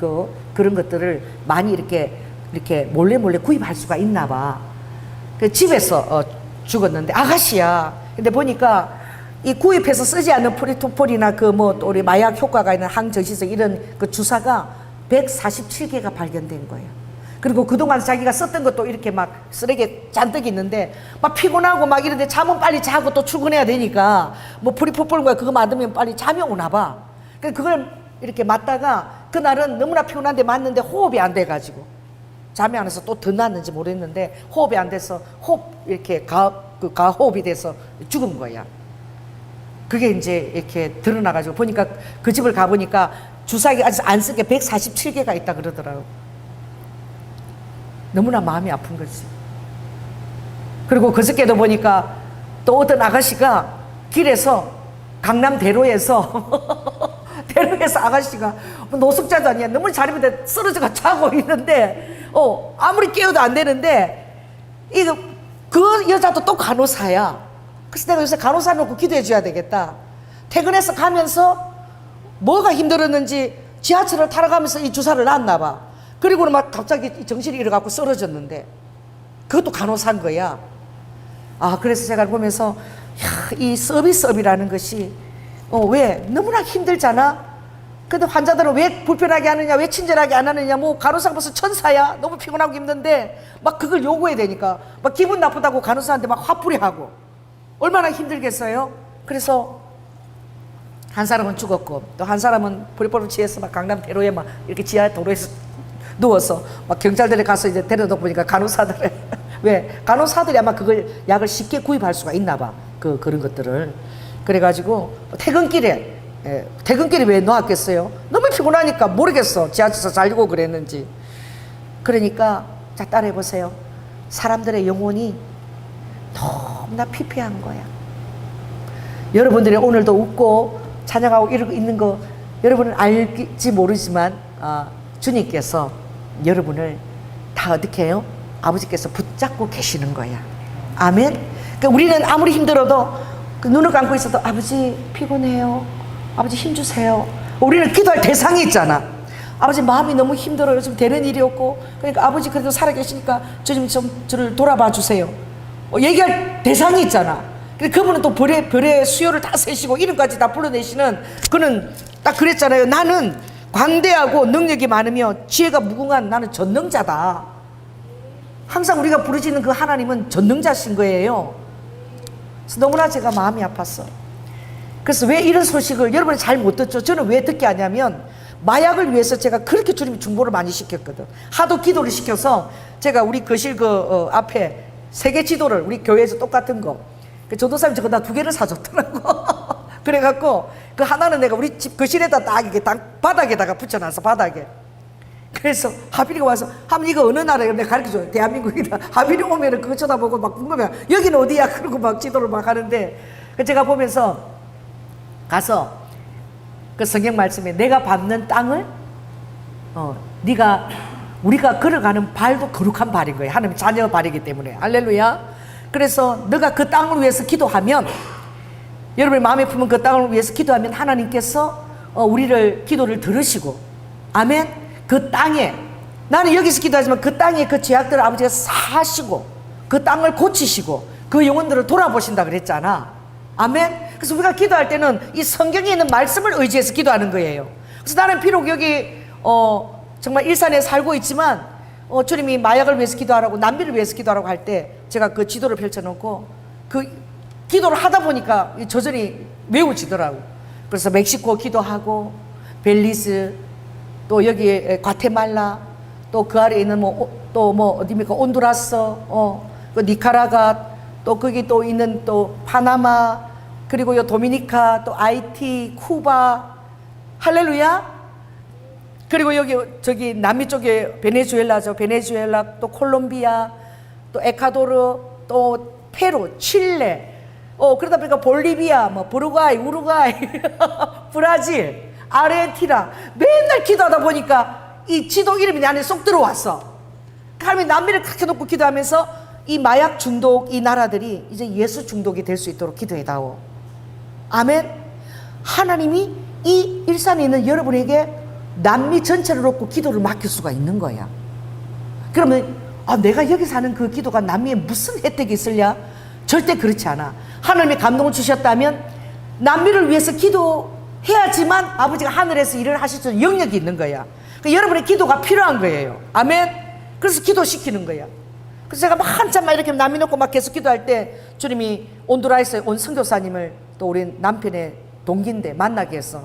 그런 것들을 많이 이렇게 몰래 구입할 수가 있나 봐. 그 집에서 죽었는데 아가씨야. 근데 보니까 이 구입해서 쓰지 않는 프리토폴이나 그 뭐 또 우리 마약 효과가 있는 항정신성 이런 그 주사가 147개가 발견된 거예요. 그리고 그동안 자기가 썼던 것도 이렇게 막 쓰레기에 잔뜩 있는데 막 피곤하고 막 이런데 잠은 빨리 자고 또 출근해야 되니까 뭐 프리토폴과 그거 맞으면 빨리 잠이 오나 봐. 그걸 이렇게 맞다가 그날은 너무나 피곤한데 맞는데 호흡이 안 돼가지고 잠이 안 와서 또 더 났는지 모르겠는데 호흡이 안 돼서 이렇게 가호흡이 돼서 죽은 거야. 그게 이제 이렇게 드러나가지고 보니까 그 집을 가보니까 주사기 아직 안 쓴 게 147개가 있다 그러더라고. 너무나 마음이 아픈 거지. 그리고 그저께도 보니까 또 어떤 아가씨가 길에서 강남 대로에서 대로에서 아가씨가 노숙자도 아니야. 너무 잘 입은데 쓰러져가 자고 있는데 아무리 깨워도 안 되는데 그 여자도 또 간호사야. 그래서 내가 요새 간호사 놓고 기도해 줘야 되겠다. 퇴근해서 가면서 뭐가 힘들었는지 지하철을 타러 가면서 이 주사를 놨나 봐. 그리고는 막 갑자기 정신이 잃어갖고 쓰러졌는데 그것도 간호사인 거야. 그래서 제가 보면서 이 서비스업이라는 것이 왜 너무나 힘들잖아. 근데 환자들은 왜 불편하게 하느냐, 왜 친절하게 안 하느냐, 뭐 간호사가 무슨 천사야, 너무 피곤하고 힘든데 막 그걸 요구해야 되니까 막 기분 나쁘다고 간호사한테 막 화풀이 하고 얼마나 힘들겠어요. 그래서 한 사람은 죽었고 또 한 사람은 버리버리 취해서 막 강남 대로에 막 이렇게 지하 도로에서 누워서 막 경찰들이 가서 이제 데려다 보니까 간호사들 왜 간호사들이 아마 그걸 약을 쉽게 구입할 수가 있나 봐. 그런 것들을. 그래가지고 퇴근길에 왜 놓았겠어요? 너무 피곤하니까 모르겠어. 지하철에서 자려고 그랬는지. 그러니까 자 따라해보세요. 사람들의 영혼이 너무나 피폐한 거야. 여러분들이 오늘도 웃고 찬양하고 이러고 있는 거 여러분은 알지 모르지만 주님께서 여러분을 다 어떻게 해요? 아버지께서 붙잡고 계시는 거야. 아멘. 그러니까 우리는 아무리 힘들어도 눈을 감고 있어도 아버지 피곤해요. 아버지 힘주세요. 우리는 기도할 대상이 있잖아. 아버지 마음이 너무 힘들어요. 요즘 되는 일이 없고. 그러니까 아버지 그래도 살아계시니까 주님 좀 저를 돌아봐 주세요. 얘기할 대상이 있잖아. 그분은 또 별의 수요를 다 세시고 이름까지 다 불러내시는 그는 딱 그랬잖아요. 나는 광대하고 능력이 많으며 지혜가 무궁한 나는 전능자다. 항상 우리가 부르짖는 그 하나님은 전능자신 거예요. 그래서 너무나 제가 마음이 아팠어. 그래서 왜 이런 소식을 여러분이 잘 못 듣죠? 저는 왜 듣게 하냐면 마약을 위해서 제가 그렇게 주님이 중보를 많이 시켰거든. 하도 기도를 시켜서 제가 우리 거실 앞에 세계 지도를 우리 교회에서 똑같은 거 전도사님이 저거 나 2개를 사줬더라고. 그래갖고 그 하나는 내가 우리 집 거실에다 딱 이렇게 바닥에다가 붙여놨어. 바닥에. 그래서 하빈이가 와서 하빈 이거 어느 나라에 내가 가르쳐줘요. 대한민국이다. 하빈이 오면은 그거 쳐다보고 막 궁금해. 여기는 어디야? 그러고 막 지도를 막 하는데 제가 보면서 가서 그 성경 말씀에 내가 밟는 땅을 우리가 걸어가는 발도 거룩한 발인 거예요. 하나님 자녀 발이기 때문에. 할렐루야. 그래서 너가 그 땅을 위해서 기도하면 여러분의 마음에 품은 그 땅을 위해서 기도하면 하나님께서 우리를 기도를 들으시고 아멘. 그 땅에 나는 여기서 기도하지만 그 땅에 그 죄악들을 아버지가 사하시고 그 땅을 고치시고 그 영혼들을 돌아보신다 그랬잖아. 아멘. 그래서 우리가 기도할 때는 이 성경에 있는 말씀을 의지해서 기도하는 거예요. 그래서 나는 비록 여기 정말 일산에 살고 있지만 주님이 마약을 위해서 기도하라고 난민을 위해서 기도하라고 할 때 제가 그 지도를 펼쳐놓고 그 기도를 하다 보니까 저절히 외워지더라고. 그래서 멕시코 기도하고 벨리즈 또 여기 과테말라 또 그 아래에 있는 어디입니까? 온두라스 그 니카라가 또 거기 또 있는 또 파나마 그리고 요 도미니카 또 아이티 쿠바 할렐루야. 그리고 여기 저기 남미 쪽에 베네수엘라죠. 베네수엘라 또 콜롬비아 또 에콰도르 또 페루 칠레 그러다 보니까 볼리비아 뭐 브루과이 우루과이 브라질 아르헨티나 맨날 기도하다 보니까 이 지도 이름이 내 안에 쏙 들어왔어. 하나님이 남미를 칵 해놓고 기도하면서 이 마약 중독 이 나라들이 이제 예수 중독이 될 수 있도록 기도해다오. 아멘. 하나님이 이 일산에 있는 여러분에게 남미 전체를 놓고 기도를 맡길 수가 있는 거야. 그러면 내가 여기 사는 그 기도가 남미에 무슨 혜택이 있으랴? 절대 그렇지 않아. 하나님이 감동을 주셨다면 남미를 위해서 기도해야지만 아버지가 하늘에서 일을 하실 수 있는 영역이 있는 거야. 그러니까 여러분의 기도가 필요한 거예요. 아멘. 그래서 기도시키는 거야. 그래서 제가 막 한참 막 이렇게 남미 놓고 막 계속 기도할 때 주님이 온두라스에 온 선교사님을 또 우리 남편의 동기인데 만나게 해서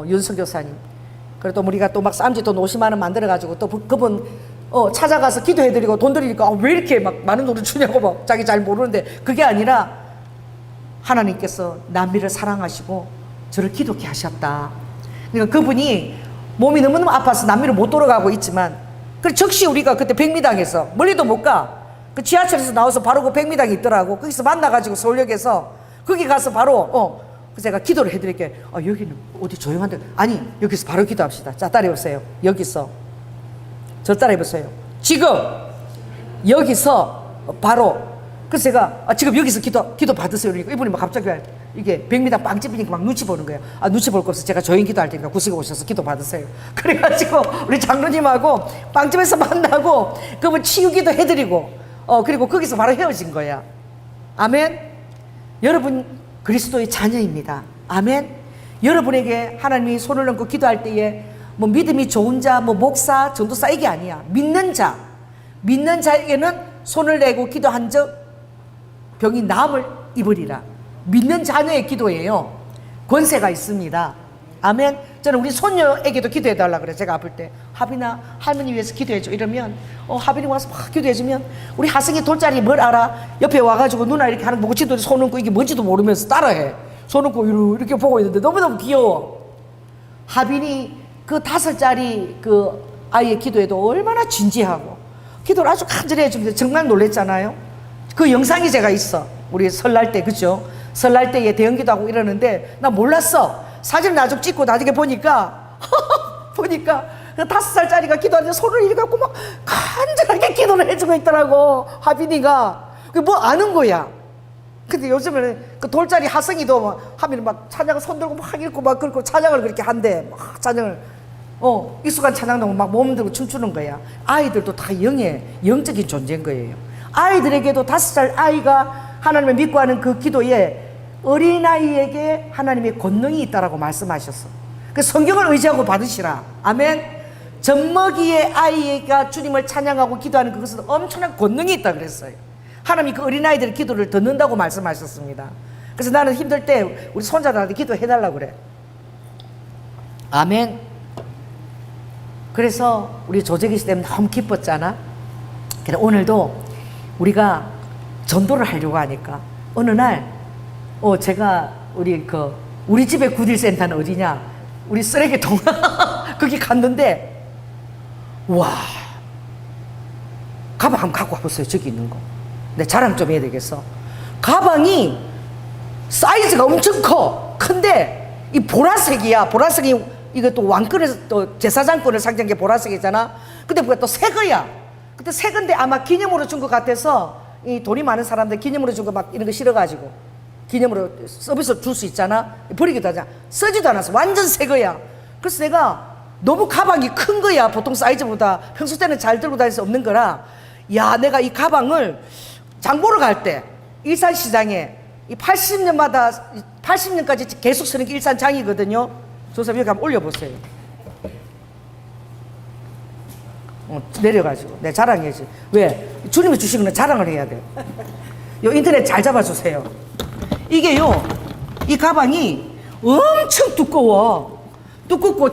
윤 선교사님 그래도 우리가 또 막 쌈지 돈 50만 원 만들어가지고 또 그분 찾아가서 기도해드리고 돈 드리니까 왜 이렇게 막 많은 돈을 주냐고 막 자기 잘 모르는데, 그게 아니라 하나님께서 남미를 사랑하시고 저를 기도케 하셨다. 그러니까 그분이 몸이 너무너무 아파서 남미를 못 돌아가고 있지만, 그래서 즉시 우리가 그때 백미당에서 멀리도 못 가. 그 지하철에서 나와서 바로 그 백미당이 있더라고. 거기서 만나가지고 서울역에서 거기 가서 바로 그래서 제가 기도를 해드릴게. 여기는 어디 조용한데, 아니 여기서 바로 기도합시다. 자, 따라해보세요. 여기서 저 따라해보세요. 지금 여기서 바로. 그래서 제가 지금 여기서 기도 받으세요. 그러니까 이분이 막 갑자기 이게 백미당 빵집이니까 막 눈치 보는 거예요. 눈치 볼 거 없어. 제가 조용 기도할 테니까 구석에 오셔서 기도 받으세요. 그래가지고 우리 장로님하고 빵집에서 만나고 그분 치유기도 해드리고 그리고 거기서 바로 헤어진 거야. 아멘. 여러분 그리스도의 자녀입니다. 아멘. 여러분에게 하나님이 손을 얹고 기도할 때에 뭐 믿음이 좋은 자, 뭐 목사, 전도사 이게 아니야. 믿는 자에게는 손을 내고 기도한 적 병이 나음을 입으리라. 믿는 자녀의 기도예요. 권세가 있습니다. 아멘. 저는 우리 손녀에게도 기도해달라 그래. 제가 아플 때 하빈아 할머니 위해서 기도해줘 이러면 하빈이 와서 막 기도해주면 우리 하승이 돌자리 뭘 알아? 옆에 와가지고 누나 이렇게 하는 모치도 손 얹고 이게 뭔지도 모르면서 따라해. 손 얹고 이렇게 보고 있는데 너무너무 귀여워. 하빈이 그 5살짜리 그 아이의 기도에도 얼마나 진지하고 기도를 아주 간절히 해주는데 정말 놀랬잖아요. 그 영상이 제가 있어. 우리 설날 때, 그죠? 설날 때에 대형기도 하고 이러는데 나 몰랐어. 사진을 나중에 찍고 나중에 보니까 그 5살짜리가 기도하는데 손을 이렇게 갖고 막 간절하게 기도를 해주고 있더라고. 하빈이가 그 뭐 아는 거야. 근데 요즘에는 그 돌자리 하성이도 막 하면 막 찬양을 손 들고 막 읽고 막 그렇고 찬양을 그렇게 한대. 막 찬양을 익숙한 찬양도 막 몸 들고 춤추는 거야. 아이들도 다 영적인 존재인 거예요. 아이들에게도 5살 아이가 하나님을 믿고 하는 그 기도에 어린아이에게 하나님의 권능이 있다라고 말씀하셨어. 그 성경을 의지하고 받으시라. 아멘. 젖먹이의 아이가 주님을 찬양하고 기도하는 그것은 엄청난 권능이 있다 그랬어요. 하나님이 그 어린아이들의 기도를 듣는다고 말씀하셨습니다. 그래서 나는 힘들 때 우리 손자들한테 기도해달라고 그래. 아멘. 그래서 우리 조재기 씨 때문에 너무 기뻤잖아. 그래 오늘도 우리가 전도를 하려고 하니까 어느 날 제가 우리 집의 구딜센터는 어디냐? 우리 쓰레기통 거기 갔는데 와 가방 한번 갖고 와보세요. 저기 있는 거. 내 자랑 좀 해야 되겠어. 가방이 사이즈가 엄청 커. 근데 이 보라색이야. 보라색이 이것도 왕권에서 또 제사장권을 상징한 게 보라색이잖아. 근데 뭐가 또 새 거야. 근데 새 건데 아마 기념으로 준 것 같아서 이 돈이 많은 사람들 기념으로 준 거 막 이런 거 실어가지고 기념으로 서비스 줄 수 있잖아. 버리기도 하잖아. 쓰지도 않았어. 완전 새 거야. 그래서 내가 너무 가방이 큰 거야. 보통 사이즈보다. 평소 때는 잘 들고 다닐 수 없는 거라. 야, 내가 이 가방을 장 보러 갈 때 일산시장에 이 80년까지 계속 쓰는 게 일산장이거든요. 조사 여기 한번 올려보세요. 내려가지고 내 자랑해야지. 왜? 주님이 주신 거는 자랑을 해야 돼. 요 인터넷 잘 잡아주세요. 이게요, 이 가방이 엄청 두껍고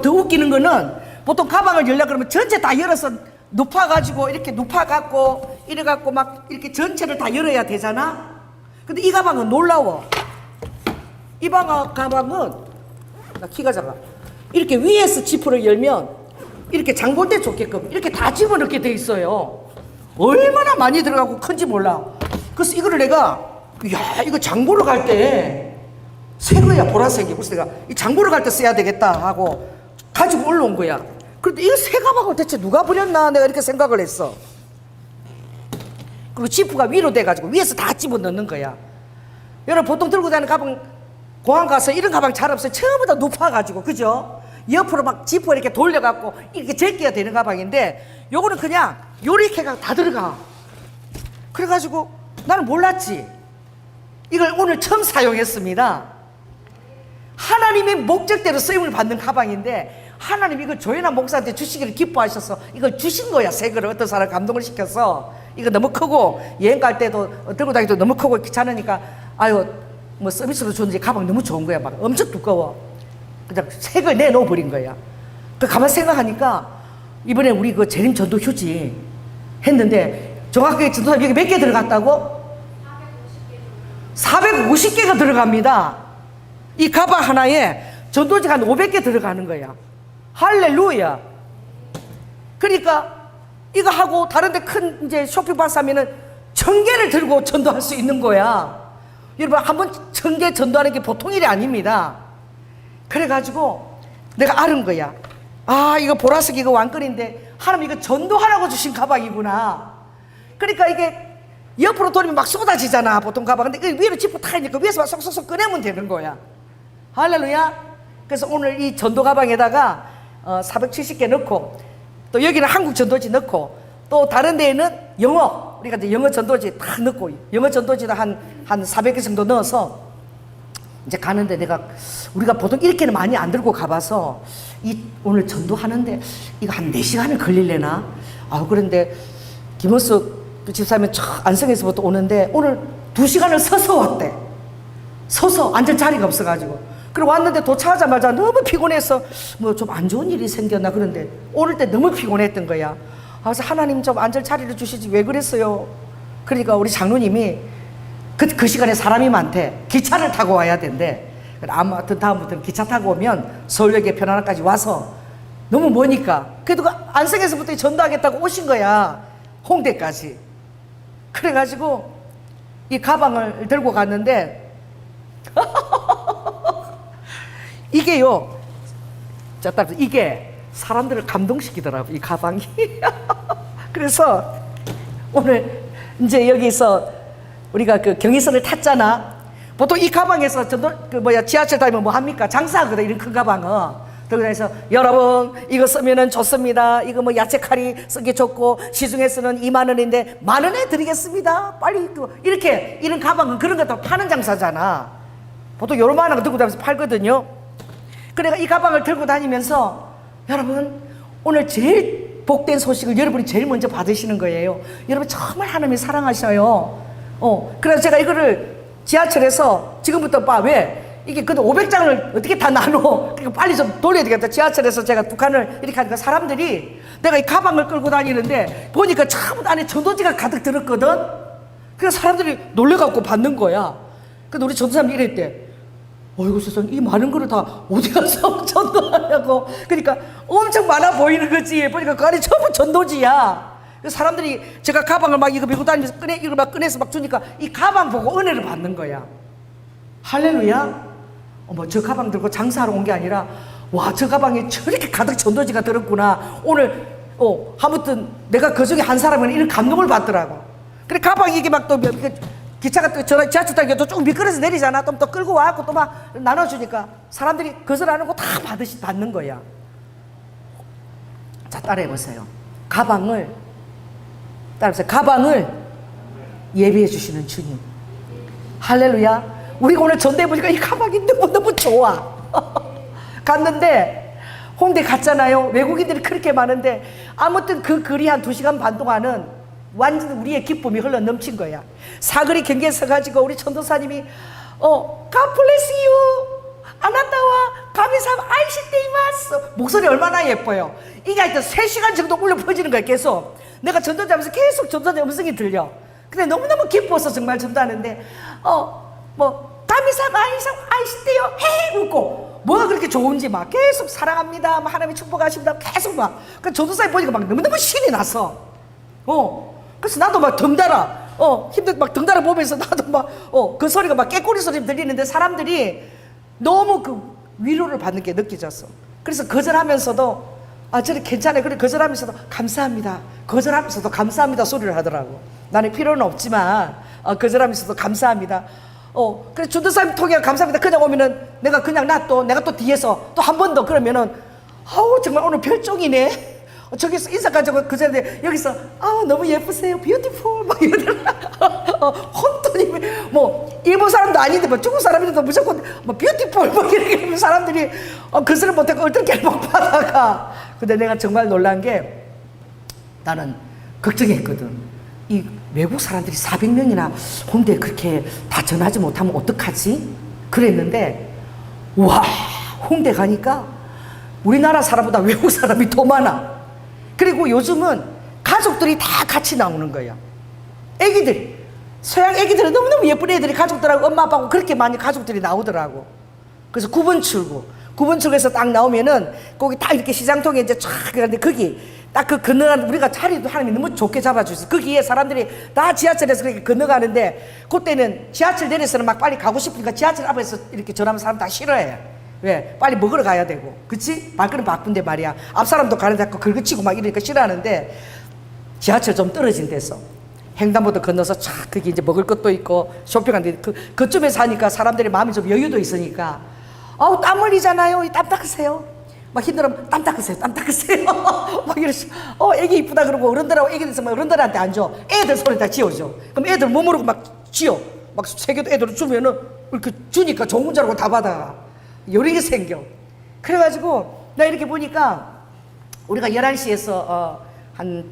더 웃기는 거는 보통 가방을 열려 그러면 전체 다 열어서 눕혀가지고 이렇게 눕혀갖고 이래갖고 막 이렇게 전체를 다 열어야 되잖아. 근데 이 가방은 놀라워. 이 가방은 나 키가 작아. 이렇게 위에서 지퍼를 열면 이렇게 장 볼 때 좋게끔 이렇게 다 집어넣게 돼 있어요. 얼마나 많이 들어가고 큰지 몰라. 그래서 이거를 내가 이거 장 보러 갈 때 새 거야, 보라색이. 그래서 내가 이 장 보러 갈 때 써야 되겠다 하고 가지고 올라온 거야. 그런데 이거 새 가방을 대체 누가 버렸나 내가 이렇게 생각을 했어. 그리고 지프가 위로 돼가지고 위에서 다 집어넣는 거야. 여러분 보통 들고 다니는 가방 공항 가서 이런 가방 잘 없어요. 전부 다 눕혀가지고, 그죠? 옆으로 막 지퍼 이렇게 돌려갖고 이렇게 제끼가 되는 가방인데 요거는 그냥 요렇게가 다 들어가. 그래가지고 나는 몰랐지. 이걸 오늘 처음 사용했습니다. 하나님의 목적대로 쓰임을 받는 가방인데 하나님이 이걸 조연한 목사한테 주시기를 기뻐하셔서 이걸 주신 거야. 새 거를 어떤 사람 감동을 시켜서. 이거 너무 크고 여행 갈 때도 들고 다니기도 너무 크고 귀찮으니까 아유 뭐 서비스로 줬는지 가방 너무 좋은 거야. 막 엄청 두꺼워. 그냥 새 걸 내놓아 버린 거야. 그 가만 생각하니까 이번에 우리 그 재림 전도 휴지 했는데 정확하게 전도사님 여기 몇 개 들어갔다고? 450개가 들어갑니다. 이 가방 하나에 전도지가 한 500개 들어가는 거야. 할렐루야. 그러니까 이거 하고 다른데 큰 이제 쇼핑박스 하면은 1000개를 들고 전도할 수 있는 거야. 여러분 한번 1000개 전도하는 게 보통 일이 아닙니다. 그래가지고 내가 알은 거야. 아, 이거 보라색 이거 왕건인데 하나님 이거 전도하라고 주신 가방이구나. 그러니까 이게 옆으로 돌리면 막 쏟아지잖아 보통 가방. 근데 위로 지퍼 타니까 위에서 막 쏙쏙쏙 꺼내면 되는 거야. 할렐루야. 그래서 오늘 이 전도 가방에다가 470개 넣고 또 여기는 한국 전도지 넣고 또 다른 데에는 영어, 우리가 이제 영어 전도지 다 넣고 영어 전도지도 한 400개 정도 넣어서 이제 가는데 내가 우리가 보통 이렇게는 많이 안 들고 가봐서 오늘 전도하는데 이거 한 4시간을 걸릴래나? 그런데 김원석 집사님은 안성에서부터 오는데 오늘 2시간을 서서 왔대. 서서 앉을 자리가 없어가지고. 그리고 왔는데 도착하자마자 너무 피곤해서 뭐 좀 안 좋은 일이 생겼나 그런데 오를 때 너무 피곤했던 거야. 그래서 하나님 좀 앉을 자리를 주시지 왜 그랬어요? 그러니까 우리 장로님이 그 시간에 사람이 많대. 기차를 타고 와야 된대. 아무튼 다음부터는 기차 타고 오면 서울역에 편안함까지 와서 너무 머니까 그래도 안성에서부터 전도하겠다고 오신 거야. 홍대까지. 그래가지고 이 가방을 들고 갔는데 이게요, 이게 사람들을 감동시키더라고 이 가방이. 그래서 오늘 이제 여기서 우리가 그 경의선을 탔잖아. 보통 이 가방에서 지하철 타면 뭐 합니까? 장사하거든 이런 큰 가방은. 그래서 여러분 이거 쓰면은 좋습니다. 이거 뭐 야채칼이 쓰기 좋고 시중에서는 2만 원인데 10,000원에 드리겠습니다. 빨리 이렇게 이런 가방은 그런 것도 파는 장사잖아. 보통 요만한 거 들고 다니면서 팔거든요. 그러니까 이 가방을 들고 다니면서 여러분 오늘 제일 복된 소식을 여러분이 제일 먼저 받으시는 거예요. 여러분 정말 하나님이 사랑하셔요. 그래서 제가 이거를 지하철에서 지금부터 왜 이게 근데 500장을 어떻게 다 나눠? 그러니까 빨리 좀 돌려야 되겠다. 지하철에서 제가 2칸을 이렇게 하니까 사람들이 내가 이 가방을 끌고 다니는데 보니까 전부 안에 전도지가 가득 들었거든. 그래서 사람들이 놀래갖고 받는 거야. 근데 우리 전도사님이 이랬대. 어이구 세상에 이 많은 거를 다 어디 가서 전도하냐고. 그러니까 엄청 많아 보이는 거지. 보니까 그 안에 전부 전도지야. 사람들이 제가 가방을 막 이거 메고 다니면서 이걸 막 꺼내서 막 주니까 이 가방 보고 은혜를 받는 거야. 할렐루야. 저 가방 들고 장사하러 온 게 아니라 와, 저 가방에 저렇게 가득 전도지가 들었구나. 오늘 아무튼 내가 그 중에 한 사람은 이런 감동을 받더라고. 그래 가방이 이게 막 또 기차가 또 지하철 타기 또 쭉 미끄러서 내리잖아. 또 끌고 와갖고 또 막 나눠주니까 사람들이 그것을 안 하고 다 받는 거야. 자, 따라해보세요. 가방을 예비해 주시는 주님. 할렐루야. 우리가 오늘 전대해보니까 이 가방이 너무너무 좋아. 갔는데 홍대 갔잖아요. 외국인들이 그렇게 많은데 아무튼 그 거리 한 2시간 반 동안은 완전 우리의 기쁨이 흘러 넘친 거야. 사거리 경계에 서가지고 우리 전도사님이 God bless you 아나타와 가미삼 아이시테이마스 목소리 얼마나 예뻐요. 이게 하여튼 3시간 정도 울려 퍼지는 거야. 계속 내가 전도하면서 계속 전도자의 음성이 들려. 근데 너무너무 기뻐서 정말 전도하는데 가미삼 아이시테요 헤 웃고 뭐가 그렇게 좋은지 막 계속 사랑합니다. 하나님이 축복하십니다. 계속 막. 그 전도사님 보니까 막 너무너무 신이 나서 그래서 나도 막 덩달아 힘들 막 덩달아 보면서 나도 막 그 소리가 막 깨꼬리 소리 들리는데 사람들이 너무 그 위로를 받는 게 느껴졌어. 그래서 거절하면서도 저래 괜찮아요. 그래 거절하면서도 감사합니다. 거절하면서도 감사합니다 소리를 하더라고. 나는 필요는 없지만 거절하면서도 감사합니다. 그래 전도사님 통해 감사합니다. 그냥 오면은 내가 또 뒤에서 또 한 번 더 그러면은 정말 오늘 별종이네. 저기서 인사 가지고 그 전에 여기서 너무 예쁘세요. 뷰티풀 막 이러더라. 혼돈이 일본 사람도 아닌데 중국 사람인데도 무조건 뷰티풀 막 이렇게 사람들이 그것을 못하고 어떻게 막 받아가. 근데 내가 정말 놀란 게 나는 걱정했거든. 이 외국 사람들이 400명이나 홍대에 그렇게 다 전하지 못하면 어떡하지? 그랬는데 와, 홍대 가니까 우리나라 사람보다 외국 사람이 더 많아. 그리고 요즘은 가족들이 다 같이 나오는 거야. 애기들이, 서양 애기들은 너무너무 예쁜 애들이 가족들하고 엄마 아빠하고 그렇게 많이 가족들이 나오더라고. 그래서 9번 출구에서 딱 나오면은 거기 딱 이렇게 시장통에 이제 쫙 그런데 거기 딱 그 건너가는, 우리가 자리도 하나님이 너무 좋게 잡아주셨어. 거기에 사람들이 다 지하철에서 그렇게 건너가는데, 그때는 지하철 내려서는 막 빨리 가고 싶으니까 지하철 앞에서 이렇게 전하면 사람 다 싫어해. 왜? 빨리 먹으러 가야 되고, 그치? 발걸음 바쁜데 말이야. 앞 사람도 가는데 자꾸 긁어치고 막 이러니까 싫어하는데, 지하철 좀 떨어진 데서 횡단보도 건너서 촥 거기 이제 먹을 것도 있고 쇼핑하는데 그쯤에서 하니까 사람들이 마음이 좀 여유도 있으니까, 아우 땀 흘리잖아요. 땀 닦으세요. 막 힘들면 땀 닦으세요. 막 이러시. 애기 이쁘다 그러고 어른들하고 애기들 있으면 어른들한테 안 줘. 애들 손에 다 쥐어줘. 그럼 애들 못 모르고 막 쥐어. 막 세계도 애들 주면은 이렇게 주니까 좋은 줄 알고 다 받아. 요런 게 생겨. 그래가지고 나 이렇게 보니까 우리가 11시에서 한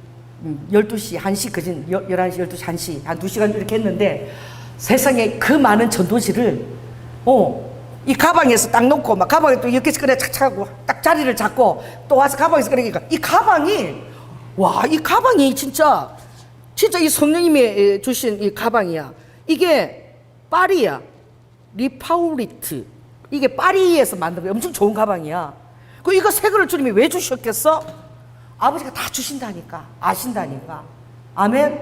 12시, 1시, 그진 11시, 12시, 1시, 한 2시간 이렇게 했는데, 세상에 그 많은 전도지를 이 가방에서 딱 놓고 막 가방에 또 이렇게 그래 착착하고 딱 자리를 잡고 또 와서 가방에서 그러니까 이 가방이, 와, 이 가방이 진짜 이 성령님이 주신 이 가방이야. 이게 파리야. 리파우리트. 이게 파리에서 만든 거 엄청 좋은 가방이야. 그 이거 새 거를 주님이 왜 주셨겠어? 아버지가 다 주신다니까. 아신다니까. 아멘.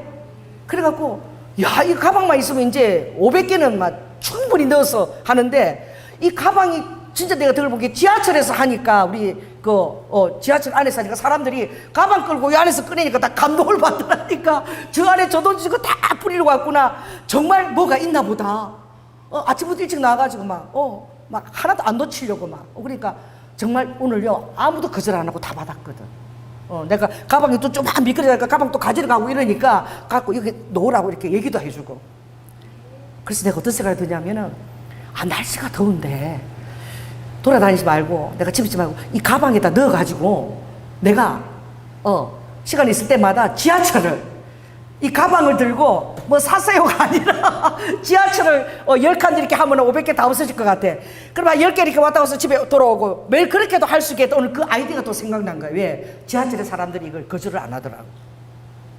그래갖고 야, 이 가방만 있으면 이제 500개는 막 충분히 넣어서 하는데, 이 가방이 진짜 내가 들어보기에 지하철에서 하니까, 우리 지하철 안에서 하니까 사람들이 가방 끌고 이 안에서 꺼내니까 다 감동을 받더라니까. 저 안에 저 돈 주고 다 뿌리려고 왔구나. 정말 뭐가 있나 보다. 아침부터 일찍 나와가지고 막 하나도 안 놓치려고 막. 그러니까 정말 오늘요 아무도 거절 안 하고 다 받았거든. 내가 가방이 또 좀 미끄러지니까 가방 또 가지러 가고 이러니까 갖고 여기 놓으라고 이렇게 얘기도 해주고. 그래서 내가 어떤 생각이 드냐면은, 날씨가 더운데 돌아다니지 말고, 내가 집에 있지 말고 이 가방에다 넣어가지고 내가 시간 있을 때마다 지하철을, 이 가방을 들고 뭐 사세요가 아니라 지하철을 10칸 이렇게 하면 500개 다 없어질 것 같아. 그럼 10개 이렇게 왔다 가서 집에 돌아오고, 매일 그렇게도 할 수 있겠다. 오늘 그 아이디어가 또 생각난 거야. 왜? 지하철에 사람들이 이걸 거절을 안 하더라고.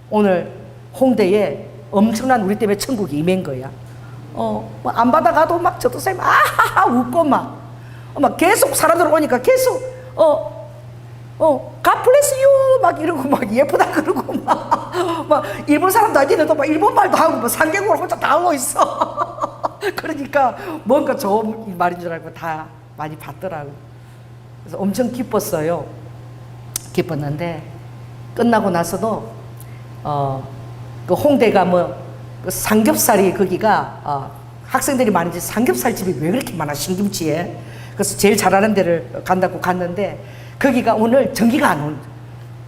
오늘 홍대에 엄청난 우리 때문에 천국이 임한 거야. 뭐 안 받아가도 막 저도 쌤 아하하 웃고 막 계속 사람들 오니까 계속 God bless you 막 이러고 막 예쁘다 그러고 막 일본 사람도 아닌데도 막 일본 말도 하고 막 상경으로 혼자 다 하고 있어. 그러니까 뭔가 좋은 말인 줄 알고 다 많이 받더라고. 그래서 엄청 기뻤어요. 기뻤는데 끝나고 나서도 그 홍대가 그 삼겹살이 거기가 학생들이 많은지 삼겹살 집이 왜 그렇게 많아, 신김치에. 그래서 제일 잘하는 데를 간다고 갔는데, 거기가 오늘 전기가 안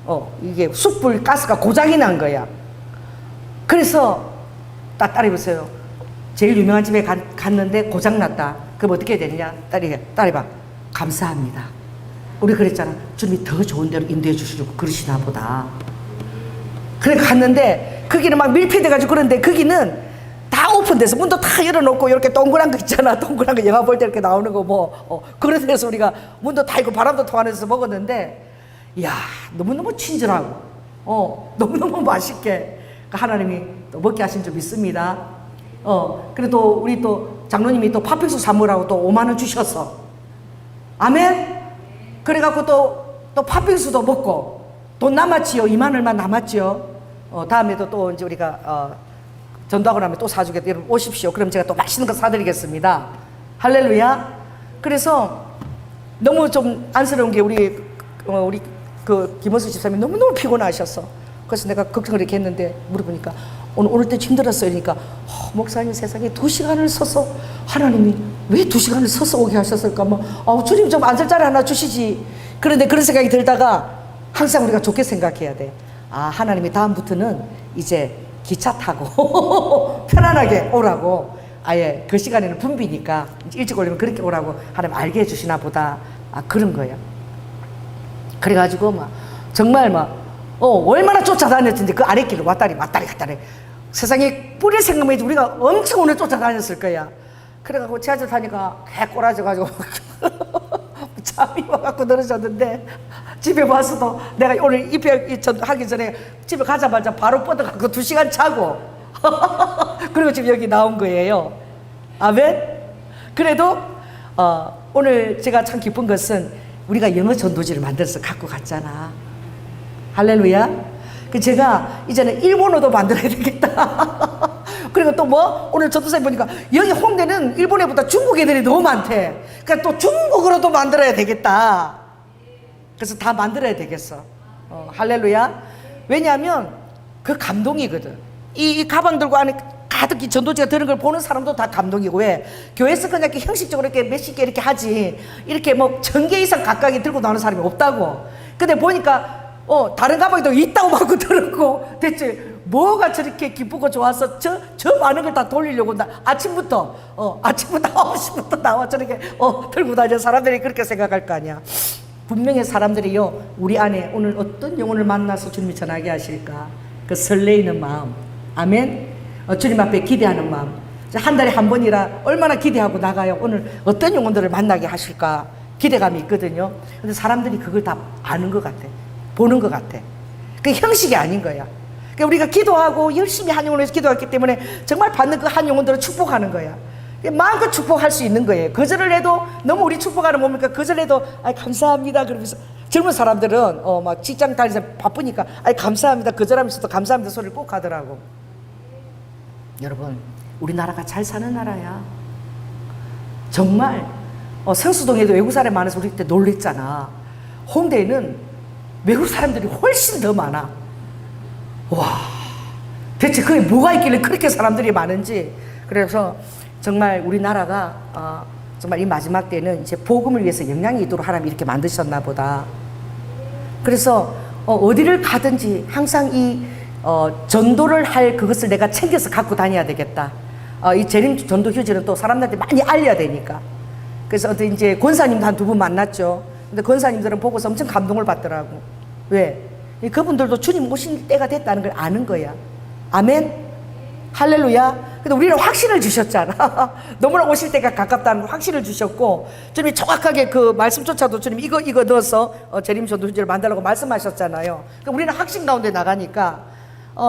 온, 이게 숯불 가스가 고장이 난 거야. 그래서 딱 따라해보세요. 제일 유명한 집에 갔는데 고장 났다. 그럼 어떻게 해야 되느냐? 따라해봐. 감사합니다. 우리 그랬잖아. 주님이 더 좋은 데로 인도해 주시려고 그러시나 보다. 그래 갔는데 거기는 막 밀폐돼가지고, 그런데 거기는 다 오픈돼서 문도 다 열어놓고 이렇게 동그란 거 있잖아. 동그란 거 영화 볼 때 이렇게 나오는 거 그런 데서 우리가 문도 다 있고 바람도 통하면서 먹었는데, 이야, 너무너무 친절하고 너무너무 맛있게 하나님이 또 먹게 하신 줄 믿습니다. 그래도 우리 또 장로님이 또 팥빙수 사먹으라고 또 5만 원 주셨어. 아멘. 그래갖고 또 팥빙수도 먹고 돈 남았지요. 2만 얼마 남았지요. 다음에도 또 이제 우리가 전도하고 나면 또 사주겠다. 여러분 오십시오. 그럼 제가 또 맛있는 거 사드리겠습니다. 할렐루야. 그래서 너무 좀 안쓰러운 게 우리 그 김원수 집사님이 너무너무 피곤하셨어. 그래서 내가 걱정을 이렇게 했는데 물어보니까 오늘 때 힘들었어요. 그러니까 목사님 세상에 2시간을 서서 하나님이 왜 2시간을 서서 오게 하셨을까? 주님 좀 앉을 자리 하나 주시지. 그런데 그런 생각이 들다가 항상 우리가 좋게 생각해야 돼. 하나님이 다음부터는 이제 기차 타고 편안하게 오라고, 아예 그 시간에는 붐비니까 일찍 오려면 그렇게 오라고 하나님 알게 해주시나 보다. 그런 거예요. 그래가지고 정말 얼마나 쫓아다녔는지 그 아랫길을 왔다리 갔다리 세상에 뿌릴 생각만 해도 우리가 엄청 오늘 쫓아다녔을 거야. 그래가지고 지하철 타니까 개 꼬라져가지고 잠이 와갖고 늘어졌는데 집에 와서도 내가 오늘 입회 하기 전에 집에 가자마자 바로 뻗어갖고 2시간 자고 그리고 지금 여기 나온 거예요. 아멘. 그래도 오늘 제가 참 기쁜 것은 우리가 영어 전도지를 만들어서 갖고 갔잖아. 할렐루야. 그 제가 이제는 일본어도 만들어야 되겠다. 그리고 또 뭐 오늘 전도사님 보니까 여기 홍대는 일본 애보다 중국 애들이 너무 많대. 그러니까 또 중국어로도 만들어야 되겠다. 그래서 다 만들어야 되겠어. 할렐루야. 왜냐하면 그 감동이거든. 이 가방 들고 안에 가득히 전도지가 드는 걸 보는 사람도 다 감동이고. 왜? 교회에서 그냥 이렇게 형식적으로 이렇게 몇십 개 이렇게 하지 이렇게 뭐 1000개 이상 각각이 들고 나오는 사람이 없다고. 근데 보니까 다른 가방에도 있다고 막 들었고, 대체 뭐가 저렇게 기쁘고 좋아서 저 많은 걸 다 돌리려고 아침부터 9시부터 나와 저렇게 들고 다니는 사람들이 그렇게 생각할 거 아니야. 분명히 사람들이요, 우리 안에 오늘 어떤 영혼을 만나서 주님이 전하게 하실까, 그 설레이는 마음, 아멘. 주님 앞에 기대하는 마음. 한 달에 한 번이라 얼마나 기대하고 나가요. 오늘 어떤 영혼들을 만나게 하실까 기대감이 있거든요. 근데 사람들이 그걸 다 아는 것 같아, 보는 것 같아. 그 형식이 아닌 거야. 그러니까 우리가 기도하고 열심히 한 영혼을 위해서 기도했기 때문에 정말 받는 그 한 영혼들을 축복하는 거야. 마음껏 축복할 수 있는 거예요. 거절을 해도 너무 우리 축복하는 뭡니까? 거절해도 감사합니다 그러면서, 젊은 사람들은 막 직장 다니면서 바쁘니까 감사합니다 거절하면서도 감사합니다 소리를 꼭 하더라고. 여러분, 우리나라가 잘 사는 나라야. 정말 성수동에도 외국 사람이 많아서 우리 그때 놀랬잖아. 홍대에는 외국 사람들이 훨씬 더 많아. 와, 대체 그게 뭐가 있길래 그렇게 사람들이 많은지. 그래서 정말 우리나라가 정말 이 마지막 때는 이제 복음을 위해서 영향이 있도록 하나님이 이렇게 만드셨나 보다. 그래서 어디를 가든지 항상 이 전도를 할 그것을 내가 챙겨서 갖고 다녀야 되겠다. 이 재림 전도 휴지는 또 사람들한테 많이 알려야 되니까. 그래서 어떤 이제 권사님도 한 2분 만났죠. 근데 권사님들은 보고서 엄청 감동을 받더라고. 왜? 그분들도 주님 오신 때가 됐다는 걸 아는 거야. 아멘. 할렐루야. 근데 우리는 확신을 주셨잖아. 너무나 오실 때가 가깝다는 확신을 주셨고, 주님이 정확하게 그 말씀조차도 주님 이거 넣어서 재림 전도 휴지를 만들라고 말씀하셨잖아요. 그러니까 우리는 확신 가운데 나가니까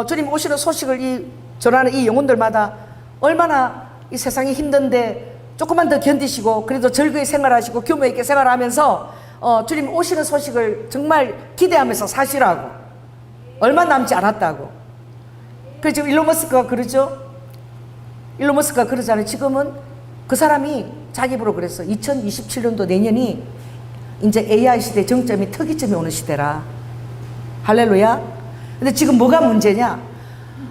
주님 오시는 소식을 전하는 이 영혼들마다 얼마나 이 세상이 힘든데 조금만 더 견디시고 그래도 즐거이 생활하시고 규모 있게 생활하면서 주님 오시는 소식을 정말 기대하면서 사시라고. 얼마 남지 않았다고. 그래서 지금 일론 머스크가 그러죠. 일론 머스크가 그러잖아요. 지금은 그 사람이 자기 입으로 그랬어. 2027년도 내년이 이제 AI 시대 정점이 특이점이 오는 시대라. 할렐루야. 근데 지금 뭐가 문제냐?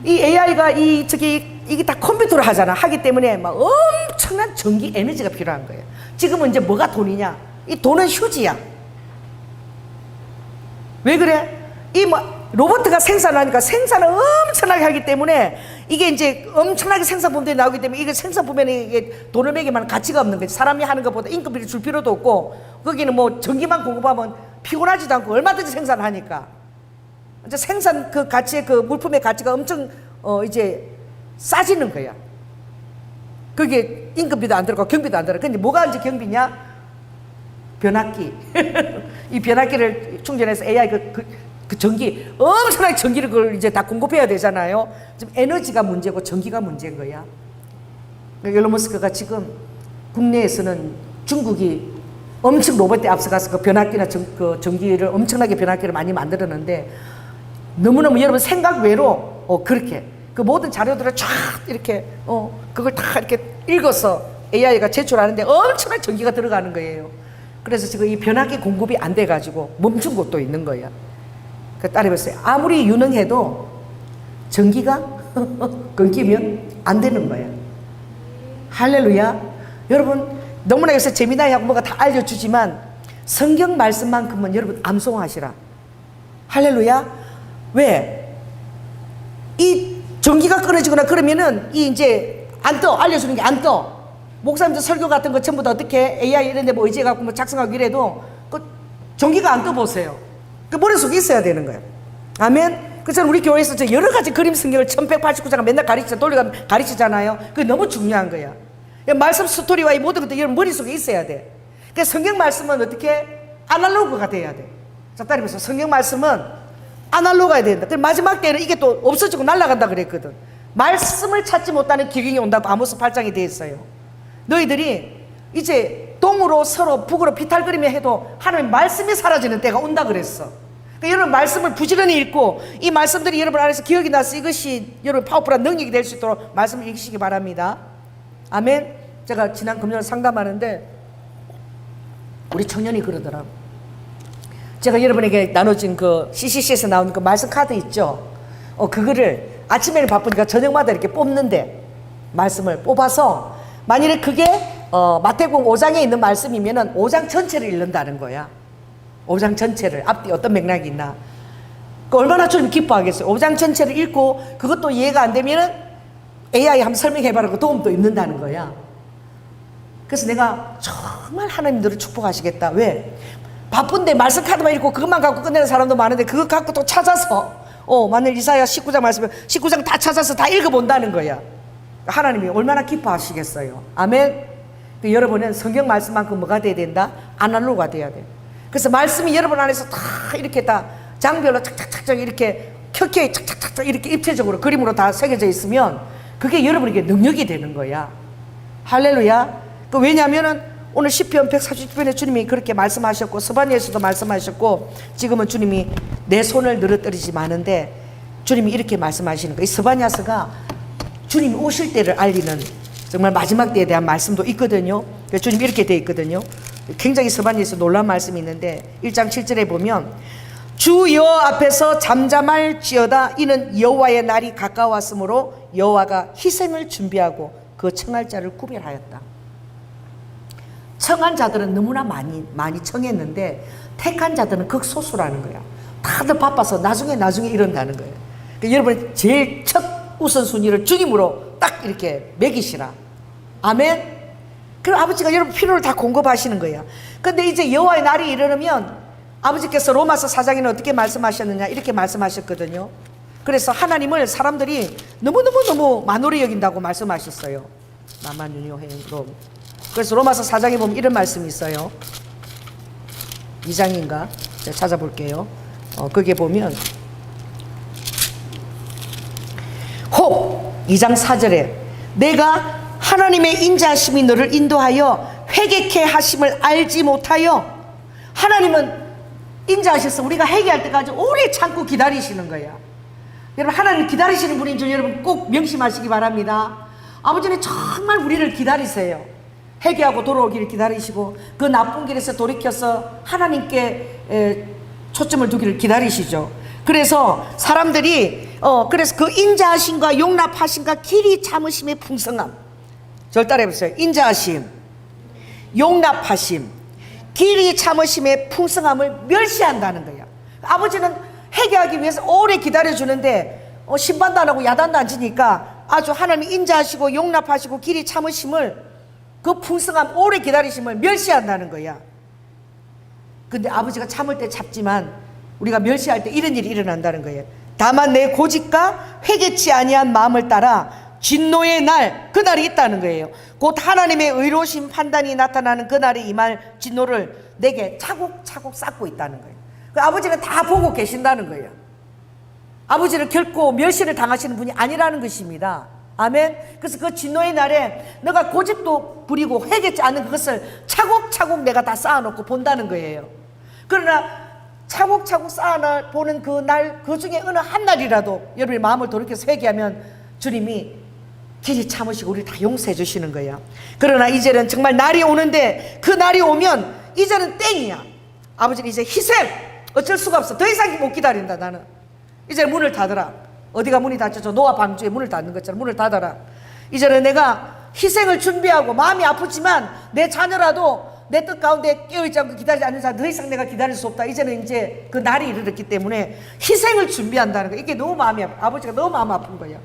이 AI가 이게 다 컴퓨터로 하기 때문에 막 엄청난 전기 에너지가 필요한 거예요. 지금은 이제 뭐가 돈이냐? 이 돈은 휴지야. 왜 그래? 로봇가 생산하니까 생산을 엄청나게 하기 때문에 이게 이제 엄청나게 생산 부분들이 나오기 때문에 이게 생산 부분에 이게 돈을 매기만 가치가 없는 거지. 사람이 하는 것보다 임금비를 줄 필요도 없고, 거기는 뭐 전기만 공급하면 피곤하지도 않고 얼마든지 생산하니까. 이제 생산 그 가치의 그 물품의 가치가 엄청 이제 싸지는 거야. 그게 임금비도 안 들어가고 경비도 안 들어가. 근데 뭐가 이제 경비냐? 변압기. 이 변압기를 충전해서 AI 그 전기, 엄청나게 전기를 그걸 이제 다 공급해야 되잖아요. 지금 에너지가 문제고 전기가 문제인 거야. 일론 머스크가 지금 국내에서는 중국이 엄청 로봇에 앞서가서 그 변압기나 그 전기를 엄청나게 변압기를 많이 만들었는데, 너무너무 여러분 생각 외로 그렇게 그 모든 자료들을 쫙 이렇게 그걸 다 이렇게 읽어서 AI가 제출하는데 엄청난 전기가 들어가는 거예요. 그래서 지금 이 변압기 공급이 안 돼가지고 멈춘 곳도 있는 거야. 그 따라해봤어요. 아무리 유능해도 전기가 끊기면 안 되는 거야. 할렐루야. 여러분, 너무나 요새 재미나게 하고 뭐가 다 알려주지만 성경 말씀만큼은 여러분 암송하시라. 할렐루야. 왜? 이 전기가 끊어지거나 그러면은 이제 안 떠. 알려주는 게 안 떠. 목사님들 설교 같은 거 전부 다 어떻게 AI 이런 데 뭐 의지해갖고 뭐 작성하고 이래도 그 전기가 안 떠 보세요. 그 머릿속에 있어야 되는 거예요. 아멘. 그래서 우리 교회에서 여러 가지 그림 성경을 1189장을 맨날 가르치잖아요. 그게 너무 중요한 거야. 말씀 스토리와 이 모든 것들이 여러분 머릿속에 있어야 돼. 그러니까 성경 말씀은 어떻게 아날로그가 돼야 돼. 자, 따라해보세요. 성경 말씀은 아날로그가 된다. 그럼 마지막 때는 이게 또 없어지고 날아간다 그랬거든. 말씀을 찾지 못하는 기경이 온다고 아모스 8장에 되어 있어요. 너희들이 이제 동으로 서로 북으로 비탈거리며 해도 하나님 말씀이 사라지는 때가 온다 그랬어. 그러니까 여러분 말씀을 부지런히 읽고 이 말씀들이 여러분 안에서 기억이 나서 이것이 여러분 파워풀한 능력이 될 수 있도록 말씀을 읽으시기 바랍니다. 아멘. 제가 지난 금요일 상담하는데 우리 청년이 그러더라고. 제가 여러분에게 나눠진 그 CCC에서 나오는 그 말씀 카드 있죠. 그거를 아침에는 바쁘니까 저녁마다 이렇게 뽑는데 말씀을 뽑아서 만일에 그게 마태복음 5장에 있는 말씀이면은 5장 전체를 읽는다는 거야. 5장 전체를 앞뒤 어떤 맥락이 있나. 얼마나 좀 기뻐하겠어요. 5장 전체를 읽고 그것도 이해가 안 되면은 AI 한번 설명해봐라고 도움도 입는다는 거야. 그래서 내가 정말 하나님들을 축복하시겠다. 왜? 바쁜데 말씀 카드만 읽고 그것만 갖고 끝내는 사람도 많은데 그거 갖고 또 찾아서 만일 이사야 19장 말씀을 19장 다 찾아서 다 읽어본다는 거야. 하나님이 얼마나 기뻐하시겠어요. 아멘. 여러분은 성경 말씀만큼 뭐가 돼야 된다? 아날로그가 돼야 돼. 그래서 말씀이 여러분 안에서 다 이렇게 다 장별로 착착착착 이렇게 켜켜이 착착착착 이렇게 입체적으로 그림으로 다 새겨져 있으면 그게 여러분에게 능력이 되는 거야. 할렐루야. 왜냐하면은 오늘 시편 140편에 주님이 그렇게 말씀하셨고 스바냐에서도 말씀하셨고 지금은 주님이 내 손을 늘어뜨리지 마는데 주님이 이렇게 말씀하시는 거예요. 이 스바냐서가 주님이 오실 때를 알리는 정말 마지막 때에 대한 말씀도 있거든요. 주님이 이렇게 되어 있거든요. 굉장히 스바냐에서 놀라운 말씀이 있는데 1장 7절에 보면 주 여호와 앞에서 잠잠할지어다 이는 여호와의 날이 가까웠으므로 여호와가 희생을 준비하고 그 청할 자를 구별하였다. 청한 자들은 너무나 많이 청했는데 택한 자들은 극소수라는 거야. 다들 바빠서 나중에 이런다는 거예요. 그러니까 여러분 제일 첫 우선순위를 주님으로 딱 이렇게 매기시라. 아멘. 그럼 아버지가 여러분 필요를 다 공급하시는 거예요. 근데 이제 여호와의 날이 이르면 아버지께서 로마서 4장에는 어떻게 말씀하셨느냐 이렇게 말씀하셨거든요. 그래서 하나님을 사람들이 너무 만홀히 여긴다고 말씀하셨어요. 나만 윤효행으로. 그래서 로마서 4장에 보면 이런 말씀이 있어요. 2장인가? 제가 찾아볼게요. 거기에 보면 혹 2장 4절에 내가 하나님의 인자하심이 너를 인도하여 회개케 하심을 알지 못하여. 하나님은 인자하셔서 우리가 회개할 때까지 오래 참고 기다리시는 거예요. 여러분 하나님 기다리시는 분인 줄 여러분 꼭 명심하시기 바랍니다. 아버지는 정말 우리를 기다리세요. 회개하고 돌아오기를 기다리시고 그 나쁜 길에서 돌이켜서 하나님께 초점을 두기를 기다리시죠. 그래서 사람들이 그래서 그 인자하심과 용납하심과 길이 참으심의 풍성함. 저를 따라해보세요. 인자하심, 용납하심, 길이 참으심의 풍성함을 멸시한다는 거야. 아버지는 회개하기 위해서 오래 기다려주는데 심판도 안 하고 야단도 안 치니까 아주 하나님이 인자하시고 용납하시고 길이 참으심을 그 풍성함 오래 기다리심을 멸시한다는 거야. 근데 아버지가 참을 때 참지만 우리가 멸시할 때 이런 일이 일어난다는 거예요. 다만 내 고집과 회개치 아니한 마음을 따라 진노의 날, 그날이 있다는 거예요. 곧 하나님의 의로우신 판단이 나타나는 그날이 임할 진노를 내게 차곡차곡 쌓고 있다는 거예요. 그 아버지는 다 보고 계신다는 거예요. 아버지는 결코 멸시를 당하시는 분이 아니라는 것입니다. 아멘. 그래서 그 진노의 날에 너가 고집도 부리고 회개치 않는 그것을 차곡차곡 내가 다 쌓아놓고 본다는 거예요. 그러나 차곡차곡 쌓아보는 그 날, 그 중에 어느 한 날이라도 여러분의 마음을 돌이켜서 회개하면 주님이 길이 참으시고 우리 다 용서해 주시는 거예요. 그러나 이제는 정말 날이 오는데 그 날이 오면 이제는 땡이야. 아버지는 이제 희생 어쩔 수가 없어. 더 이상 못 기다린다. 나는 이제 문을 닫으라. 어디가 문이 닫혀져? 노아 방주에 문을 닫는 것처럼 문을 닫아라. 이제는 내가 희생을 준비하고 마음이 아프지만 내 자녀라도 내 뜻 가운데 깨어있지 않고 기다리지 않는 사람 더 이상 내가 기다릴 수 없다. 이제는 이제 그 날이 이르렀기 때문에 희생을 준비한다는 거예요. 이게 너무 마음이 아버지가 너무 마음 아픈 거예요.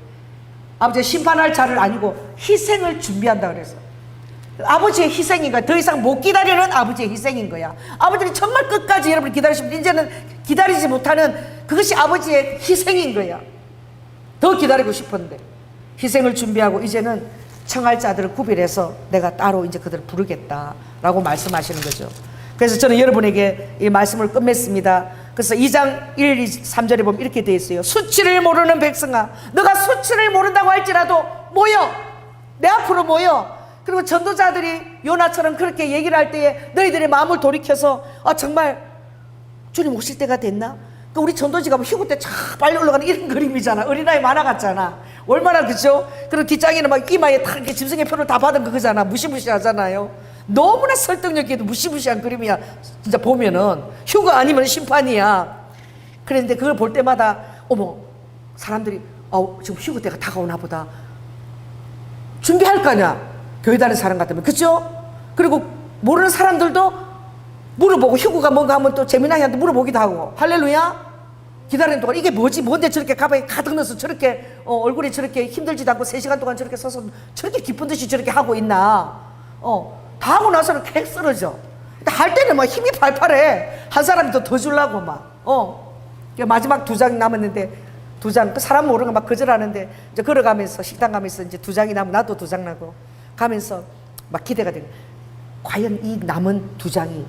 아버지가 심판할 자를 아니고 희생을 준비한다 그래서 아버지의 희생인가 더 이상 못 기다리는 아버지의 희생인 거야. 아버지는 정말 끝까지 여러분을 기다리시면 이제는 기다리지 못하는 그것이 아버지의 희생인 거야. 더 기다리고 싶은데 희생을 준비하고 이제는 청할 자들을 구별해서 내가 따로 이제 그들을 부르겠다. 라고 말씀하시는 거죠. 그래서 저는 여러분에게 이 말씀을 끝맺습니다. 그래서 2장 1, 2, 3절에 보면 이렇게 되어 있어요. 수치를 모르는 백성아, 너가 수치를 모른다고 할지라도 모여, 내 앞으로 모여. 그리고 전도자들이 요나처럼 그렇게 얘기를 할 때에 너희들의 마음을 돌이켜서 정말 주님 오실 때가 됐나? 그러니까 우리 전도지가 휴고 때 참 빨리 올라가는 이런 그림이잖아. 어린아이 만화 같잖아. 얼마나 그죠? 그리고 뒷장에는 막 이마에 다 이렇게 짐승의 표를 다 받은 그거잖아. 무시무시하잖아요. 너무나 설득력 있게 무시무시한 그림이야. 진짜 보면은 휴가 아니면 심판이야. 그런데 그걸 볼 때마다 어머, 사람들이 지금 휴가 때가 다가오나 보다. 준비할 거냐? 교회 다니는 사람 같으면, 그죠? 그리고 모르는 사람들도 물어보고, 휴가가 뭔가 하면 또 재미나이한테 물어보기도 하고. 할렐루야. 기다리는 동안 이게 뭐지? 뭔데 저렇게 가방에 가득 넣어서 저렇게 얼굴이 저렇게 힘들지도 않고 3시간 동안 저렇게 서서 저렇게 기쁜 듯이 저렇게 하고 있나? 다 하고 나서는 객 쓰러져. 할 때는 막 힘이 팔팔해. 한 사람이 더 주려고 막. 마지막 2장 남았는데 2장, 그 사람 모르는 거 막 거절하는데 이제 걸어가면서 식당 가면서 이제 2장이 남으면 나도 2장 나고 가면서 막 기대가 되고, 과연 이 남은 2장이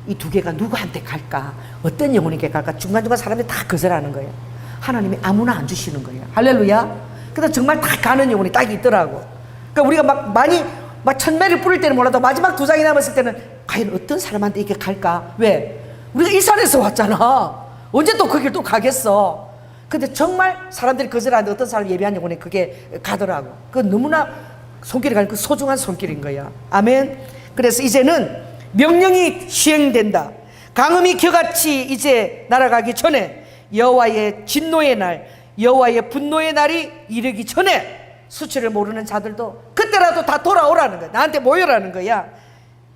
이 2개가 누구한테 갈까? 어떤 영혼에게 갈까? 중간중간 사람들이 다 거절하는 거예요. 하나님이 아무나 안 주시는 거예요. 할렐루야. 근데 정말 다 가는 영혼이 딱 있더라고. 그러니까 우리가 막 많이 막 천매를 뿌릴 때는 몰라도 마지막 2장이 남았을 때는 과연 어떤 사람한테 이게 갈까? 왜? 우리가 일산에서 왔잖아. 언제 또 그 길 또 가겠어? 근데 정말 사람들이 거절하는데 어떤 사람 예배한 영혼에 그게 가더라고. 그 너무나 손길이 가는 그 소중한 손길인 거야. 아멘. 그래서 이제는 명령이 시행된다. 강음이 겨같이 이제 날아가기 전에, 여호와의 진노의 날, 여호와의 분노의 날이 이르기 전에 수치를 모르는 자들도 그때라도 다 돌아오라는 거야. 나한테 모여라는 거야.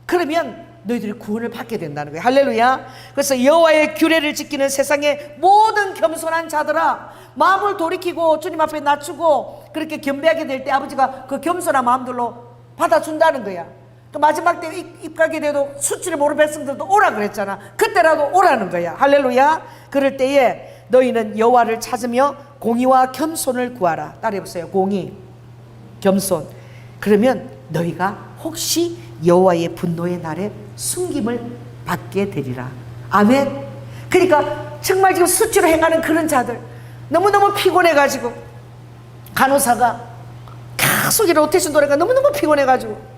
그러면 너희들이 구원을 받게 된다는 거야. 할렐루야. 그래서 여호와의 규례를 지키는 세상의 모든 겸손한 자들아, 마음을 돌이키고 주님 앞에 낮추고 그렇게 겸비하게 될 때 아버지가 그 겸손한 마음들로 받아준다는 거야. 또 마지막 때 입가게 돼도 수치를 모르는 백성들도 오라 그랬잖아. 그때라도 오라는 거야. 할렐루야. 그럴 때에 너희는 여호와를 찾으며 공의와 겸손을 구하라. 따라해보세요. 공의, 겸손. 그러면 너희가 혹시 여호와의 분노의 날에 숨김을 받게 되리라. 아멘. 그러니까 정말 지금 수치로 행하는 그런 자들, 너무너무 피곤해가지고 간호사가 계속 이 로테이션 노래가 너무너무 피곤해가지고,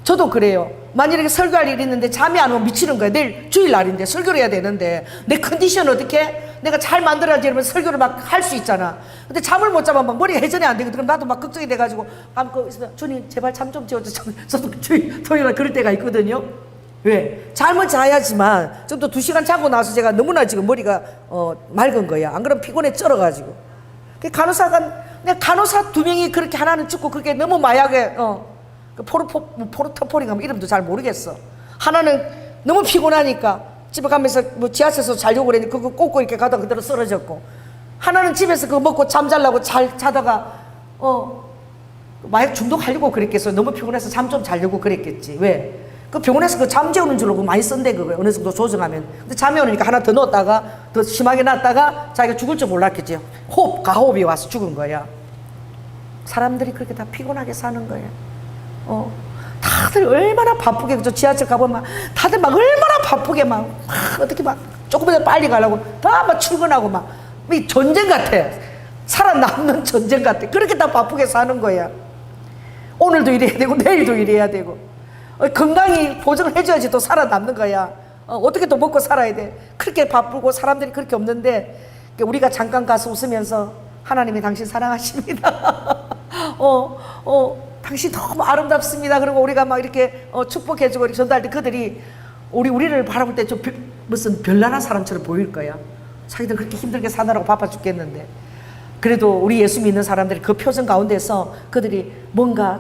저도 그래요. 만약에 설교할 일이 있는데 잠이 안 오면 미치는 거야. 내일 주일날인데 설교를 해야 되는데 내 컨디션 어떻게 내가 잘 만들어야지 이러면 설교를 막 할 수 있잖아. 근데 잠을 못 자면 막 머리가 회전이 안 되거든. 그럼 나도 막 걱정이 돼가지고 주님 제발 잠 좀 재워줘. 저도 토요일날 그럴 때가 있거든요. 왜? 잠을 자야지만 좀 더 2시간 자고 나서 제가 너무나 지금 머리가 맑은 거야. 안 그러면 피곤해 쩔어가지고. 간호사 2명이 그렇게 하나는 죽고, 그게 너무 마약에 포르토폴인가 이름도 잘 모르겠어. 하나는 너무 피곤하니까 집에 가면서 지하철에서 자려고 그랬는데 그거 꽂고 이렇게 가다가 그대로 쓰러졌고, 하나는 집에서 그거 먹고 잠자려고 자다가 마약 중독하려고 그랬겠어요. 너무 피곤해서 잠 좀 자려고 그랬겠지. 왜? 그 병원에서 그 잠 재우는 줄로 많이 쓴대. 그거 어느 정도 조정하면. 근데 잠이 오니까 하나 더 넣었다가 더 심하게 놨다가 자기가 죽을 줄 몰랐겠지. 가호흡이 와서 죽은 거야. 사람들이 그렇게 다 피곤하게 사는 거야. 다들 얼마나 바쁘게, 저 지하철 가보면 다들 막 얼마나 바쁘게 막 어떻게 막 조금이라도 빨리 가려고 다 막 출근하고 막 전쟁 같아. 살아남는 전쟁 같아. 그렇게 다 바쁘게 사는 거야. 오늘도 일해야 되고 내일도 일해야 되고, 건강히 보증을 해줘야지 또 살아남는 거야. 어떻게 또 먹고 살아야 돼. 그렇게 바쁘고 사람들이 그렇게 없는데, 우리가 잠깐 가서 웃으면서 하나님이 당신 사랑하십니다. 당신 너무 아름답습니다. 그리고 우리가 막 이렇게 축복해주고 이렇게 전달할 때 그들이 우리를 바라볼 때 좀 무슨 별나라 사람처럼 보일 거야. 자기들 그렇게 힘들게 사느라고 바빠 죽겠는데, 그래도 우리 예수 믿는 사람들이 그 표정 가운데서 그들이 뭔가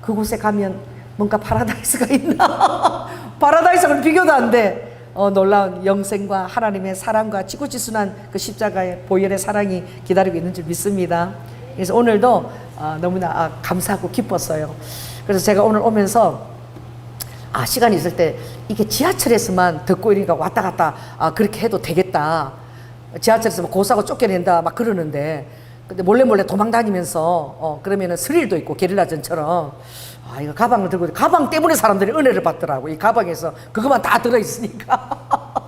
그곳에 가면 뭔가 파라다이스가 있나? 파라다이스는 비교도 안 돼. 놀라운 영생과 하나님의 사랑과 지구지순한 그 십자가의 보혈의 사랑이 기다리고 있는 줄 믿습니다. 그래서 오늘도 너무나 감사하고 기뻤어요. 그래서 제가 오늘 오면서 시간이 있을 때 이게 지하철에서만 듣고 이러니까 왔다 갔다 그렇게 해도 되겠다. 지하철에서 고사고 쫓겨낸다 막 그러는데, 근데 몰래 도망 다니면서 그러면은 스릴도 있고 게릴라전처럼 이거 가방을 들고 가방 때문에 사람들이 은혜를 받더라고. 이 가방에서 그것만 다 들어 있으니까.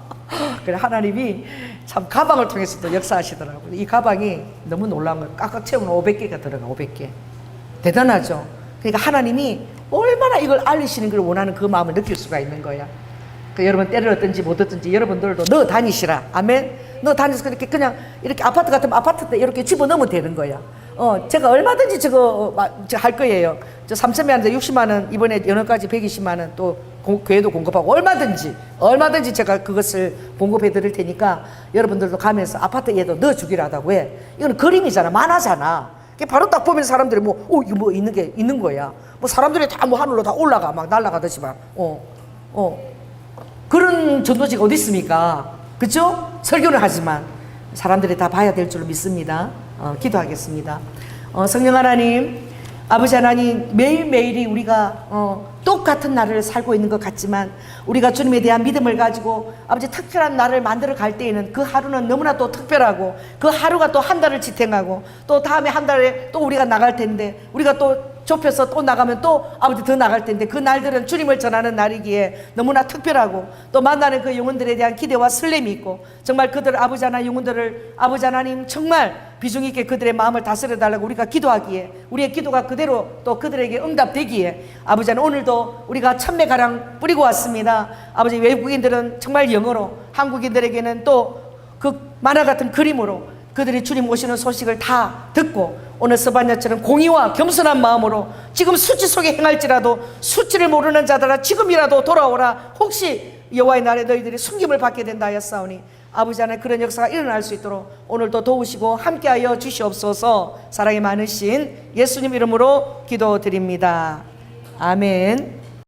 그래 하나님이 참 가방을 통해서도 역사하시더라고. 이 가방이 너무 놀라운 거예요. 꽉꽉 채우면 500개가 들어가. 500개. 대단하죠. 그러니까 하나님이 얼마나 이걸 알리시는 걸 원하는 그 마음을 느낄 수가 있는 거야. 그 여러분 때를 얻든지 못 얻든지 여러분들도 넣어 다니시라. 아멘. 넣어 다니서 그냥 이렇게 아파트 같으면 아파트 때 이렇게 집어넣으면 되는 거야. 제가 얼마든지 저거 할 거예요. 저 3천만 원인데 60만 원, 이번에 연원까지 120만 원 또 교회도 공급하고 얼마든지 제가 그것을 공급해 드릴 테니까 여러분들도 가면서 아파트에도 넣어 주기로 하다고 해. 이거는 그림이잖아. 만화잖아. 바로 딱 보면 사람들이 이거 뭐 있는 게 있는 거야. 사람들이 다 하늘로 다 올라가 막 날아가듯이 막. 그런 전도지가 어디 있습니까? 그죠? 설교는 하지만 사람들이 다 봐야 될 줄로 믿습니다. 기도하겠습니다. 성령 하나님, 아버지 하나님, 매일매일이 우리가 똑같은 날을 살고 있는 것 같지만 우리가 주님에 대한 믿음을 가지고 아버지 특별한 날을 만들어 갈 때에는 그 하루는 너무나 또 특별하고 그 하루가 또 한 달을 지탱하고 또 다음에 한 달에 또 우리가 나갈 텐데 우리가 또 좁혀서 또 나가면 또 아버지 더 나갈 텐데 그 날들은 주님을 전하는 날이기에 너무나 특별하고 또 만나는 그 영혼들에 대한 기대와 설렘이 있고 정말 그들 아버지 하나님 영혼들을 아버지 하나님 정말 비중 있게 그들의 마음을 다스려 달라고 우리가 기도하기에 우리의 기도가 그대로 또 그들에게 응답되기에 아버지 하나님 오늘도 우리가 1000매가량 뿌리고 왔습니다. 아버지 외국인들은 정말 영어로 한국인들에게는 또 그 만화 같은 그림으로 그들이 주님 오시는 소식을 다 듣고 오늘 스바냐처럼 공의와 겸손한 마음으로 지금 수치 속에 행할지라도 수치를 모르는 자들아 지금이라도 돌아오라. 혹시 여호와의 날에 너희들이 숨김을 받게 된다 하였사오니 아버지 하나님 그런 역사가 일어날 수 있도록 오늘도 도우시고 함께하여 주시옵소서. 사랑이 많으신 예수님 이름으로 기도드립니다. 아멘.